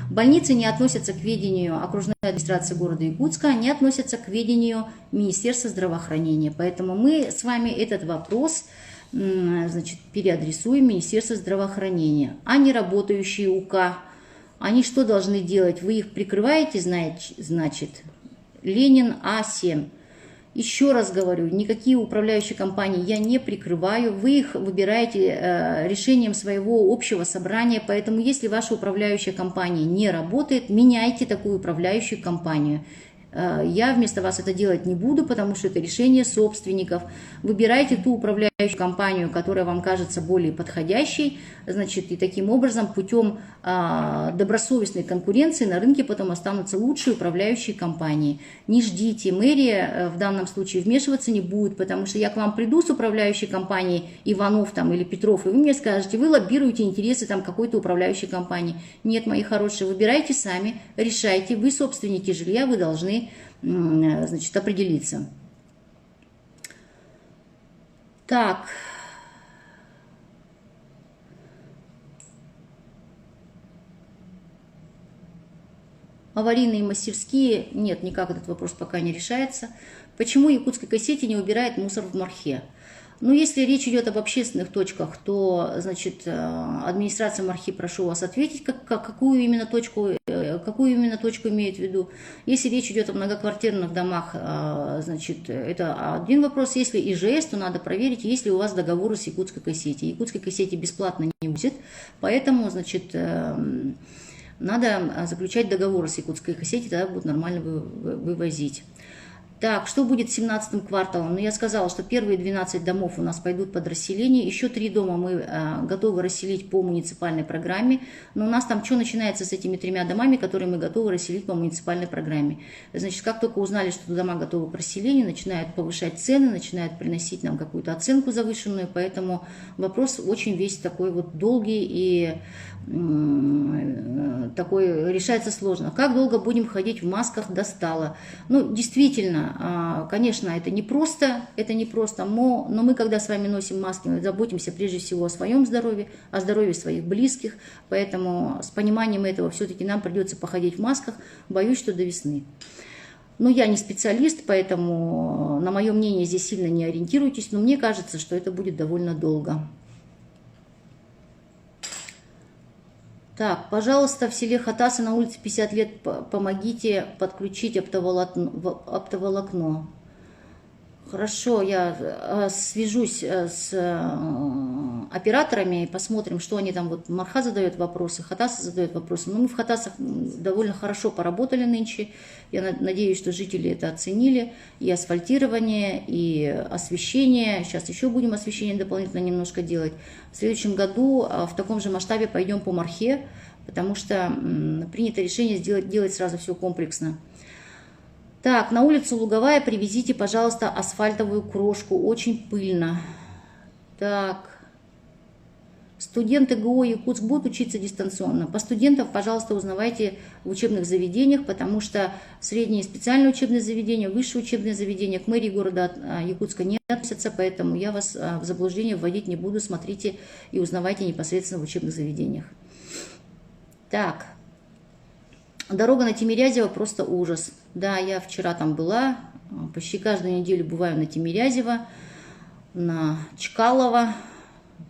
Больницы не относятся к ведению окружной администрации города Якутска, они относятся к ведению Министерства здравоохранения. Поэтому мы с вами этот вопрос, значит, переадресуем Министерство здравоохранения. А не работающие УК, они что должны делать? Вы их прикрываете, значит, Ленин А7. Еще раз говорю, никакие управляющие компании я не прикрываю, вы их выбираете решением своего общего собрания, поэтому если ваша управляющая компания не работает, меняйте такую управляющую компанию. Я вместо вас это делать не буду, потому что это решение собственников. Выбирайте ту управляющую компанию, которая вам кажется более подходящей, значит, и таким образом путем добросовестной конкуренции на рынке потом останутся лучшие управляющие компании. Не ждите, мэрия в данном случае вмешиваться не будет, потому что я к вам приду с управляющей компанией Иванов там, или Петров, и вы мне скажете, вы лоббируете интересы там какой-то управляющей компании. Нет, мои хорошие, выбирайте сами, решайте, вы собственники жилья, вы должны, значит, определиться. Так. Аварийные мастерские, нет, никак этот вопрос пока не решается. Почему Якутская Кассетия не убирает мусор в Мархе? Ну, если речь идет об общественных точках, то, значит, администрация Мархи, прошу вас ответить, какую именно точку имеет в виду. Если речь идет о многоквартирных домах, значит, это один вопрос. Если ИЖС, то надо проверить, есть ли у вас договоры с Якутской Кассетией. Якутской Кассетии бесплатно не будет, поэтому, значит, надо заключать договор с Якутской Кассетией, тогда будут нормально вывозить. Так, что будет с 17-м кварталом? Ну, я сказала, что первые 12 домов у нас пойдут под расселение. Еще 3 дома мы готовы расселить по муниципальной программе. Но у нас там что начинается с этими 3 домами, которые мы готовы расселить по муниципальной программе? Значит, как только узнали, что дома готовы к расселению, начинают повышать цены, начинают приносить нам какую-то оценку завышенную. Поэтому вопрос очень весь такой вот долгий и такой решается сложно. Как долго будем ходить в масках, достало? Ну, действительно, конечно, это не просто, но мы, когда с вами носим маски, мы заботимся прежде всего о своем здоровье, о здоровье своих близких, поэтому с пониманием этого все-таки нам придется походить в масках, боюсь, что до весны. Но я не специалист, поэтому на мое мнение здесь сильно не ориентируйтесь, но мне кажется, что это будет довольно долго. Так, пожалуйста, в селе Хатасы на улице 50 лет помогите подключить оптоволокно. Хорошо, я свяжусь с операторами и посмотрим, что они там. Вот Марха задает вопросы, Хатасы задают вопросы. Но мы в Хатасах довольно хорошо поработали нынче. Я надеюсь, что жители это оценили. И асфальтирование, и освещение. Сейчас еще будем освещение дополнительно немножко делать. В следующем году в таком же масштабе пойдем по Мархе, потому что принято решение делать сразу все комплексно. Так, на улицу Луговая привезите, пожалуйста, асфальтовую крошку. Очень пыльно. Так. Студенты ГО Якутск будут учиться дистанционно. По студентам, пожалуйста, узнавайте в учебных заведениях, потому что средние и специальные учебные заведения, высшие учебные заведения к мэрии города Якутска не относятся, поэтому я вас в заблуждение вводить не буду. Смотрите и узнавайте непосредственно в учебных заведениях. Так. Дорога на Тимирязево просто ужас. Да, я вчера там была, почти каждую неделю бываю на Тимирязево, на Чкалово,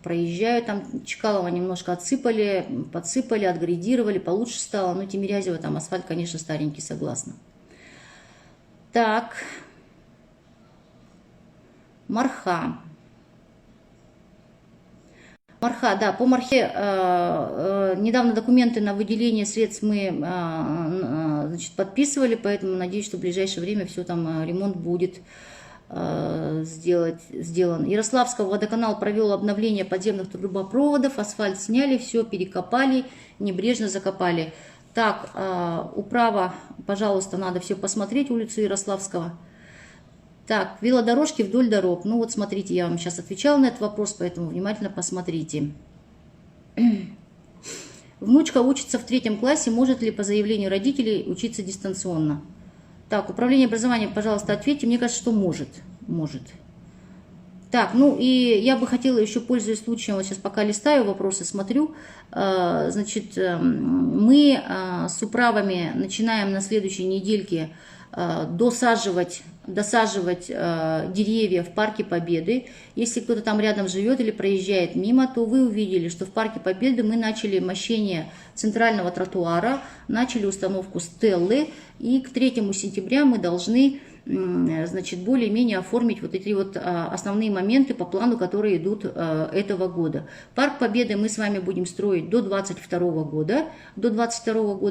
проезжаю там, Чкалово немножко отсыпали, подсыпали, отгрейдировали, получше стало, но Тимирязево там асфальт, конечно, старенький, согласна. Так, Марха. Марха, да, по Мархе недавно документы на выделение средств мы значит, подписывали, поэтому надеюсь, что в ближайшее время все там, ремонт будет сделан. Ярославского водоканал провел обновление подземных трубопроводов, асфальт сняли, все перекопали, небрежно закопали. Так, управа, пожалуйста, надо все посмотреть, улицу Ярославского. Так, велодорожки вдоль дорог. Ну вот смотрите, я вам сейчас отвечала на этот вопрос, поэтому внимательно посмотрите. Внучка учится в 3 классе, может ли по заявлению родителей учиться дистанционно? Так, управление образованием, пожалуйста, ответьте. Мне кажется, что может. Может. Так, ну и я бы хотела еще, пользуясь случаем, вот сейчас пока листаю вопросы, смотрю, значит, мы с управами начинаем на следующей недельке досаживать деревья в Парке Победы. Если кто-то там рядом живет или проезжает мимо, то вы увидели, что в Парке Победы мы начали мощение центрального тротуара, начали установку стеллы, и к 3 сентября мы должны, значит, более-менее оформить вот эти вот основные моменты по плану, которые идут этого года. Парк Победы мы с вами будем строить до 22 года,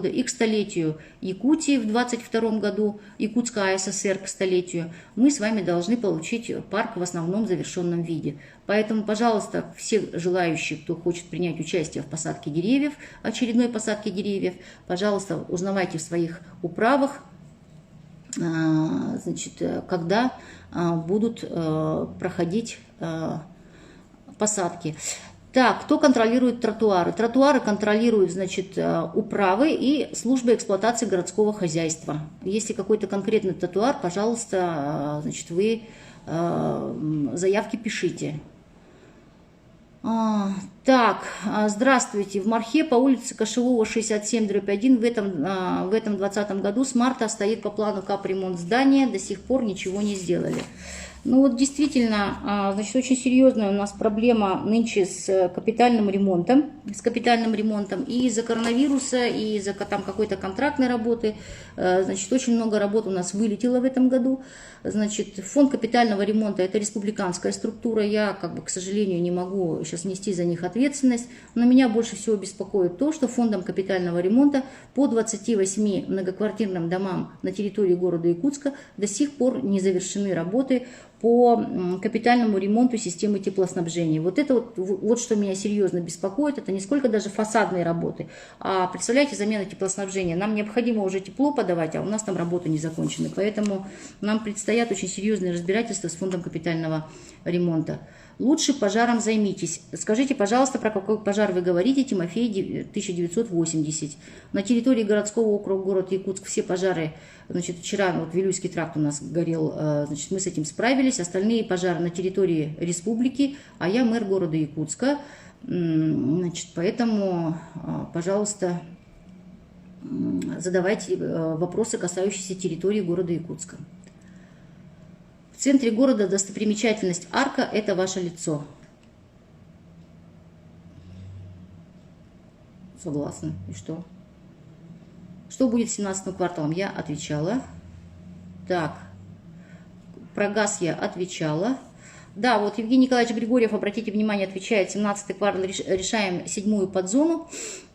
и к столетию Якутии в 22 году, Якутская АССР к столетию, мы с вами должны получить парк в основном завершенном виде. Поэтому, пожалуйста, все желающие, кто хочет принять участие в посадке деревьев, очередной посадке деревьев, пожалуйста, узнавайте в своих управах, значит, когда будут проходить посадки. Так, кто контролирует тротуары? Тротуары контролируют, значит, управы и службы эксплуатации городского хозяйства. Если какой-то конкретный тротуар, пожалуйста, значит, вы заявки пишите. Так, здравствуйте. В Мархе по улице Кошевого, 67/1 в этом 2020 году с марта стоит по плану капремонт здания, до сих пор ничего не сделали. Ну вот действительно, значит, очень серьезная у нас проблема нынче с капитальным ремонтом, и из-за коронавируса, и из-за там какой-то контрактной работы, значит, очень много работ у нас вылетело в этом году. Значит, фонд капитального ремонта – это республиканская структура, я, как бы, к сожалению, не могу сейчас нести за них ответственность, но меня больше всего беспокоит то, что фондом капитального ремонта по 28 многоквартирным домам на территории города Якутска до сих пор не завершены работы по капитальному ремонту системы теплоснабжения. Вот это вот что меня серьезно беспокоит, это не сколько даже фасадные работы, а, представляете, замена теплоснабжения. Нам необходимо уже тепло подавать, а у нас там работы не закончены, поэтому нам предстоят очень серьезные разбирательства с фондом капитального ремонта. Лучше пожаром займитесь. Скажите, пожалуйста, про какой пожар вы говорите, Тимофей 1980. На территории городского округа город Якутск все пожары, значит, вчера вот Вилюйский тракт у нас горел, значит, мы с этим справились. Остальные пожары на территории республики, а я мэр города Якутска. Значит, поэтому, пожалуйста, задавайте вопросы, касающиеся территории города Якутска. В центре города достопримечательность арка – это ваше лицо. Согласна. И что? Что будет с 17-м кварталом? Я отвечала. Так, про газ я отвечала. Да, вот Евгений Николаевич Григорьев, обратите внимание, отвечает, 17-й квартал решаем 7-ю подзону.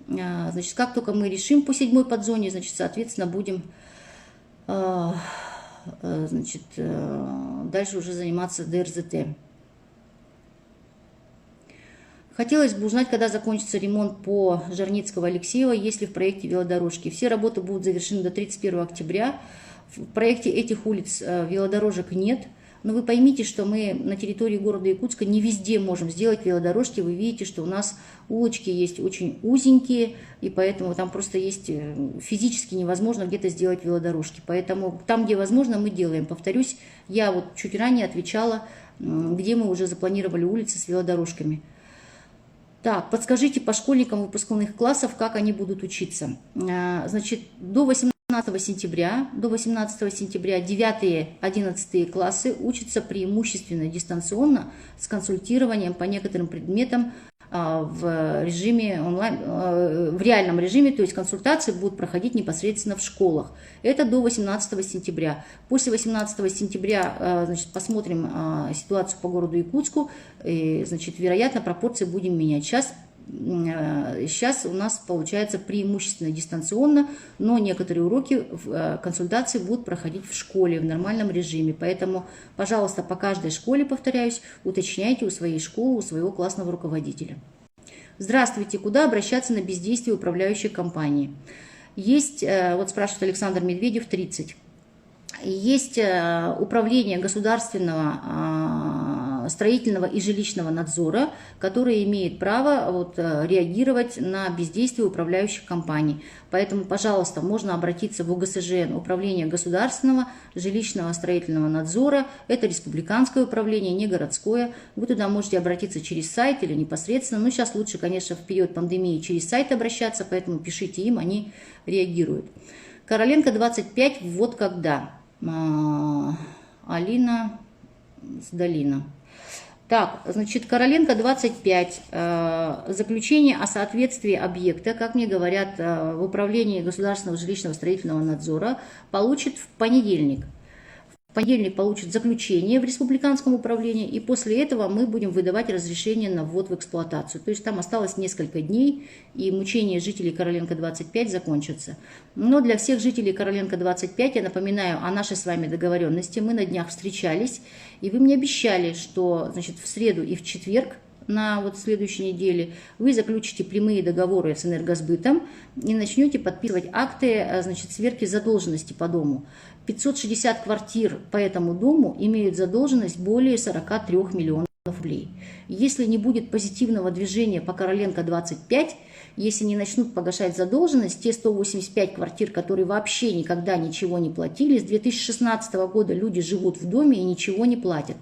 Значит, как только мы решим по 7-й подзоне, значит, соответственно, будем... значит, дальше уже заниматься ДРЗТ. Хотелось бы узнать, когда закончится ремонт по Жарницкого-Алексеева, есть ли в проекте велодорожки. Все работы будут завершены до 31 октября. В проекте этих улиц велодорожек нет. Но вы поймите, что мы на территории города Якутска не везде можем сделать велодорожки. Вы видите, что у нас улочки есть очень узенькие, и поэтому там просто есть физически невозможно где-то сделать велодорожки. Поэтому там, где возможно, мы делаем. Повторюсь, я вот чуть ранее отвечала, где мы уже запланировали улицы с велодорожками. Так, подскажите по школьникам выпускных классов, как они будут учиться. Значит, до 18 сентября 9-11 классы учатся преимущественно дистанционно с консультированием по некоторым предметам в режиме онлайн, в реальном режиме, то есть консультации будут проходить непосредственно в школах. Это до 18 сентября. После 18 сентября, значит, посмотрим ситуацию по городу Якутску, и, значит, вероятно, пропорции будем менять. Сейчас у нас получается преимущественно дистанционно, но некоторые уроки, консультации будут проходить в школе в нормальном режиме. Поэтому, пожалуйста, по каждой школе, повторяюсь, уточняйте у своей школы, у своего классного руководителя. Здравствуйте, куда обращаться на бездействие управляющей компании? Есть, вот спрашивает Александр Медведев, 30. Есть управление государственного строительного и жилищного надзора, которое имеет право реагировать на бездействие управляющих компаний. Поэтому, пожалуйста, можно обратиться в УГСЖН, Управление государственного жилищного строительного надзора. Это республиканское управление, не городское. Вы туда можете обратиться через сайт или непосредственно. Но сейчас лучше, конечно, в период пандемии через сайт обращаться, поэтому пишите им, они реагируют. Короленко 25, вот когда. Алина Сдалина. Так, значит, Короленко 25. Заключение о соответствии объекта, как мне говорят в Управлении государственного жилищного строительного надзора, получит в понедельник. В понедельник получит заключение в республиканском управлении, и после этого мы будем выдавать разрешение на ввод в эксплуатацию. То есть там осталось несколько дней, и мучения жителей Короленко 25 закончатся. Но для всех жителей Короленко 25 я напоминаю о нашей с вами договоренности. Мы на днях встречались, и вы мне обещали, что, значит, в среду и в четверг на следующей неделе вы заключите прямые договоры с Энергосбытом и начнете подписывать акты, значит, сверки задолженности по дому. 560 квартир по этому дому имеют задолженность более 43 миллионов рублей. Если не будет позитивного движения по Короленко 25, если не начнут погашать задолженность, те 185 квартир, которые вообще никогда ничего не платили, с 2016 года люди живут в доме и ничего не платят.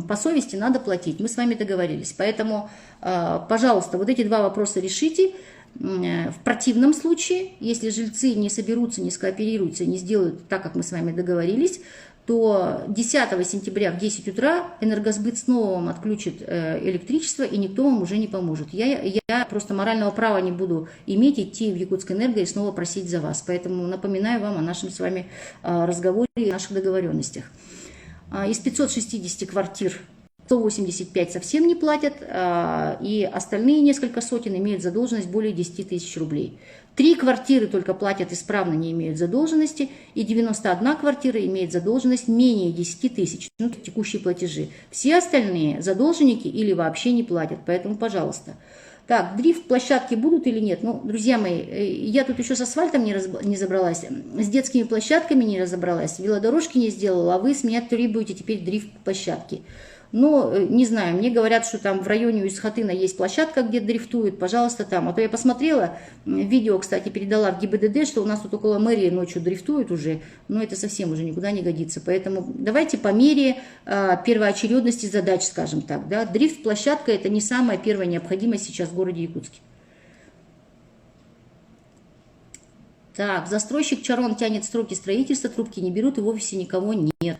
По совести надо платить, мы с вами договорились. Поэтому, пожалуйста, вот эти два вопроса решите. В противном случае, если жильцы не соберутся, не скооперируются, не сделают так, как мы с вами договорились, то 10 сентября в 10 утра Энергосбыт снова вам отключит электричество, и никто вам уже не поможет. Я просто морального права не буду иметь, идти в Якутскэнерго и снова просить за вас. Поэтому напоминаю вам о нашем с вами разговоре и наших договоренностях. Из 560 квартир 185 совсем не платят, и остальные несколько сотен имеют задолженность более 10 тысяч рублей. 3 квартиры только платят исправно, не имеют задолженности, и 91 квартира имеет задолженность менее 10 тысяч, текущие платежи. Все остальные задолженники или вообще не платят, поэтому, пожалуйста. Так, дрифт-площадки будут или нет? Ну, друзья мои, я тут еще с асфальтом не разобралась, с детскими площадками не разобралась, велодорожки не сделала, а вы с меня требуете теперь дрифт-площадки. Но, не знаю, мне говорят, что там в районе Усть-Хатына есть площадка, где дрифтуют, пожалуйста, там. А то я посмотрела, видео, кстати, передала в ГИБДД, что у нас тут около мэрии ночью дрифтуют уже, но это совсем уже никуда не годится. Поэтому давайте по мере первоочередности задач, скажем так. Да? Дрифт-площадка – это не самая первая необходимость сейчас в городе Якутске. Так, застройщик Чарон тянет сроки строительства, трубки не берут и в офисе никого нет.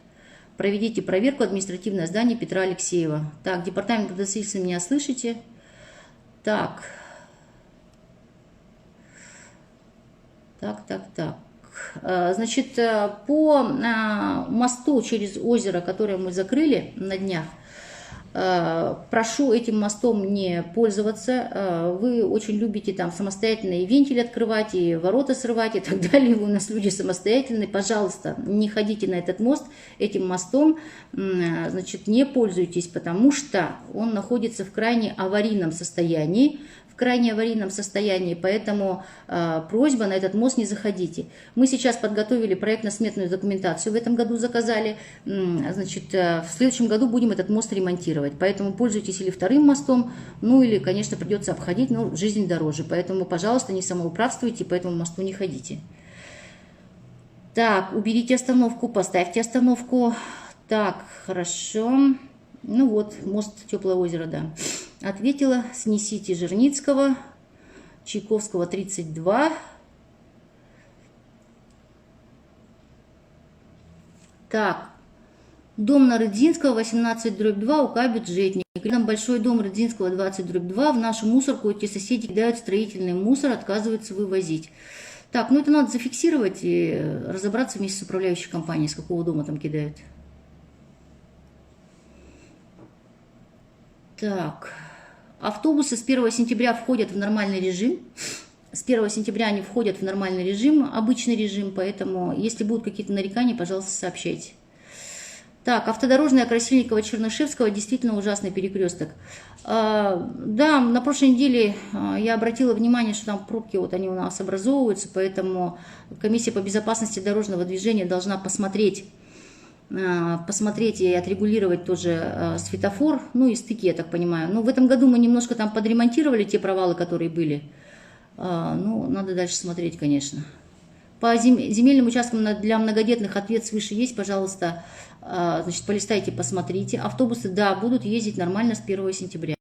Проведите проверку, административное здание Петра Алексеева. Так, департамент градостроительства, меня слышите? Так. Значит, по мосту через озеро, которое мы закрыли на днях, прошу этим мостом не пользоваться. Вы очень любите там самостоятельно и вентиль открывать, и ворота срывать, и так далее. Вы у нас люди самостоятельные. Пожалуйста, не ходите на этот мост. Этим мостом, значит, не пользуйтесь, потому что он находится в крайне аварийном состоянии. Поэтому просьба на этот мост не заходите. Мы сейчас подготовили проектно-сметную документацию, в этом году заказали, значит, в следующем году будем этот мост ремонтировать, поэтому пользуйтесь или вторым мостом, ну или, конечно, придется обходить, но жизнь дороже, поэтому, пожалуйста, не самоуправствуйте, по этому мосту не ходите. Так, уберите остановку, поставьте остановку. Так, хорошо. Ну вот, мост Теплое озеро, да. Ответила, снесите Жирницкого, Чайковского, 32. Так, Дом на Рыдзинского, 18/2, УК «Бюджетник». Рядом большой дом Рыдзинского, 20/2. В нашу мусорку эти соседи кидают строительный мусор, отказываются вывозить. Так, ну это надо зафиксировать и разобраться вместе с управляющей компанией, с какого дома там кидают. Так, автобусы с 1 сентября входят в нормальный режим. С 1 сентября они входят в нормальный режим, обычный режим, поэтому если будут какие-то нарекания, пожалуйста, сообщайте. Так, автодорожная Красильникова-Чернышевского, действительно ужасный перекресток. Да, на прошлой неделе я обратила внимание, что там пробки вот они у нас образовываются, поэтому комиссия по безопасности дорожного движения должна посмотреть и отрегулировать тоже светофор, ну и стыки, я так понимаю. Но в этом году мы немножко там подремонтировали те провалы, которые были. Ну, надо дальше смотреть, конечно. По земельным участкам для многодетных ответ свыше есть, пожалуйста, значит, полистайте, посмотрите. Автобусы, да, будут ездить нормально с 1 сентября.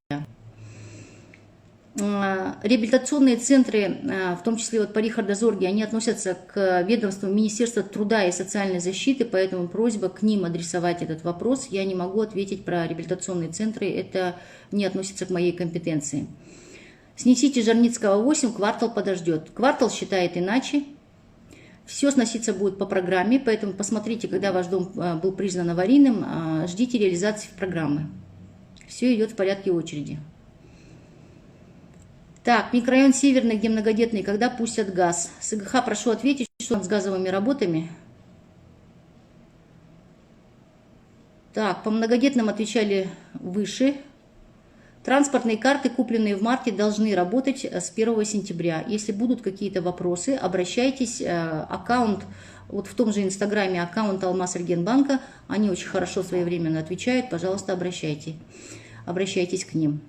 Реабилитационные центры, в том числе вот по Рихарда-Зорге, они относятся к ведомству Министерства труда и социальной защиты, поэтому просьба к ним адресовать этот вопрос. Я не могу ответить про реабилитационные центры, это не относится к моей компетенции. Снесите Жарницкого 8, квартал подождет. Квартал считает иначе. Все сноситься будет по программе, поэтому посмотрите, когда ваш дом был признан аварийным, ждите реализации программы. Все идет в порядке очереди. Так, микрорайон Северный, где многодетные, когда пустят газ? СГХ, прошу ответить, что с газовыми работами. Так, по многодетным отвечали выше. Транспортные карты, купленные в марте, должны работать с 1 сентября. Если будут какие-то вопросы, обращайтесь. Аккаунт, вот в том же инстаграме, аккаунт Алмаз-Эргенбанка, они очень хорошо своевременно отвечают. Пожалуйста, обращайтесь к ним.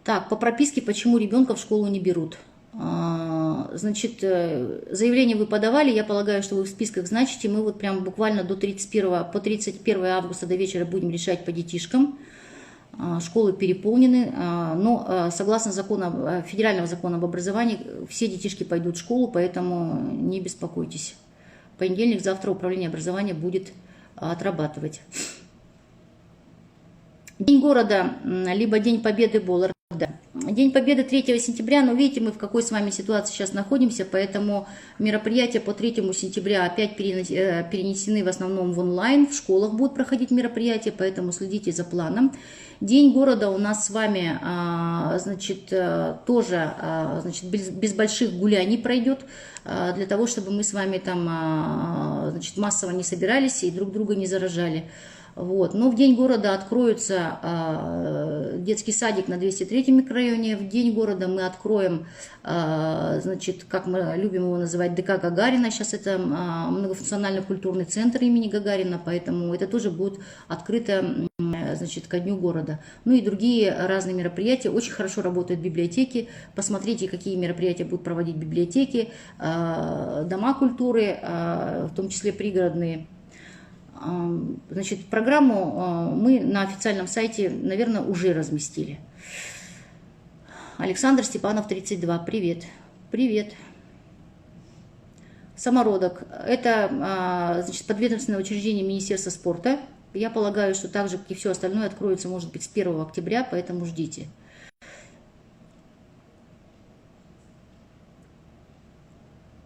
Так, по прописке, почему ребенка в школу не берут? Значит, заявление вы подавали, я полагаю, что вы в списках значите. Мы вот прям буквально по 31 августа до вечера будем решать по детишкам. Школы переполнены, но согласно федерального закона об образовании, все детишки пойдут в школу, поэтому не беспокойтесь. В понедельник, завтра управление образования будет отрабатывать. День города, либо День Победы был. Да. День Победы 3 сентября, но видите, мы в какой с вами ситуации сейчас находимся, поэтому мероприятия по 3 сентября опять перенесены в основном в онлайн, в школах будут проходить мероприятия, поэтому следите за планом. День города у нас с вами, значит, тоже, значит, без больших гуляний пройдет, для того, чтобы мы с вами там, значит, массово не собирались и друг друга не заражали. Вот. Но в День города откроется детский садик на 203 микрорайоне. В День города мы откроем, значит, как мы любим его называть, ДК Гагарина. Сейчас это многофункциональный культурный центр имени Гагарина, поэтому это тоже будет открыто, значит, ко Дню города. Ну и другие разные мероприятия. Очень хорошо работают библиотеки. Посмотрите, какие мероприятия будут проводить библиотеки, дома культуры, в том числе пригородные. Значит, программу мы на официальном сайте, наверное, уже разместили. Александр Степанов, 32. Привет. Привет. Самородок. Это, значит, подведомственное учреждение Министерства спорта. Я полагаю, что так же, как и все остальное, откроется, может быть, с 1 октября, поэтому ждите.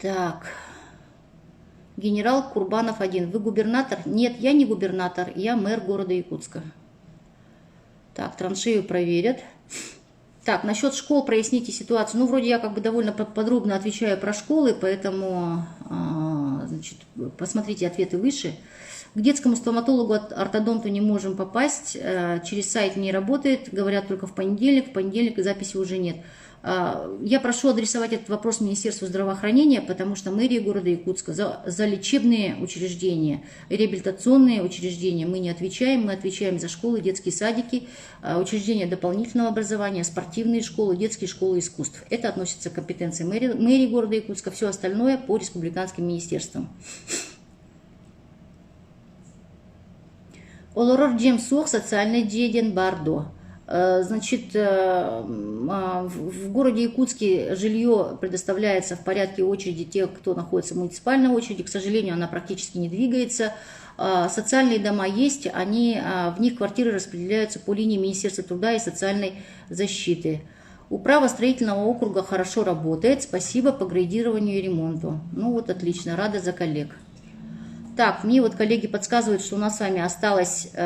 Так. Генерал Курбанов 1. Вы губернатор? Нет, я не губернатор, я мэр города Якутска. Так, траншею проверят. Так, насчет школ проясните ситуацию. Ну, вроде я как бы довольно подробно отвечаю про школы, поэтому, значит, посмотрите ответы выше. К детскому стоматологу, ортодонту не можем попасть, через сайт не работает, говорят только в понедельник записи уже нет. Я прошу адресовать этот вопрос Министерству здравоохранения, потому что мэрия города Якутска за лечебные учреждения, реабилитационные учреждения мы не отвечаем, мы отвечаем за школы, детские садики, учреждения дополнительного образования, спортивные школы, детские школы искусств. Это относится к компетенции мэрии города Якутска, все остальное по республиканским министерствам. Олорор Джемсух, социальный Джеден Бардо. Значит, в городе Якутске жилье предоставляется в порядке очереди тех, кто находится в муниципальной очереди. К сожалению, она практически не двигается. Социальные дома есть, в них квартиры распределяются по линии Министерства труда и социальной защиты. Управа строительного округа хорошо работает, спасибо по грейдированию и ремонту. Ну вот отлично, рада за коллег. Так, мне вот коллеги подсказывают, что у нас с вами осталось 2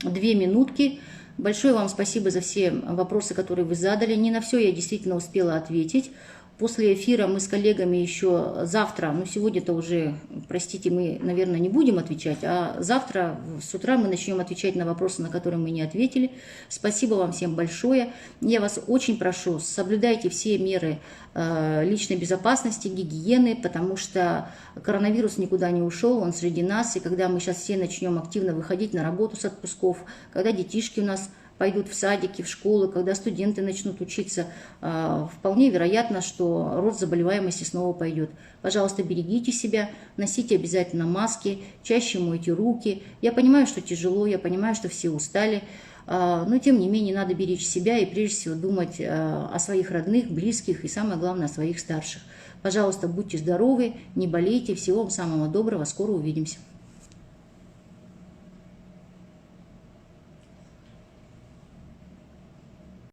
минутки. Большое вам спасибо за все вопросы, которые вы задали. Не на все я действительно успела ответить. После эфира мы с коллегами еще завтра, ну сегодня-то уже, простите, мы, наверное, не будем отвечать, а завтра с утра мы начнем отвечать на вопросы, на которые мы не ответили. Спасибо вам всем большое. Я вас очень прошу, соблюдайте все меры личной безопасности, гигиены, потому что коронавирус никуда не ушел, он среди нас, и когда мы сейчас все начнем активно выходить на работу с отпусков, когда детишки у нас пойдут в садики, в школы, когда студенты начнут учиться, вполне вероятно, что рост заболеваемости снова пойдет. Пожалуйста, берегите себя, носите обязательно маски, чаще мойте руки. Я понимаю, что тяжело, я понимаю, что все устали, но тем не менее надо беречь себя и прежде всего думать о своих родных, близких и самое главное о своих старших. Пожалуйста, будьте здоровы, не болейте, всего вам самого доброго, скоро увидимся.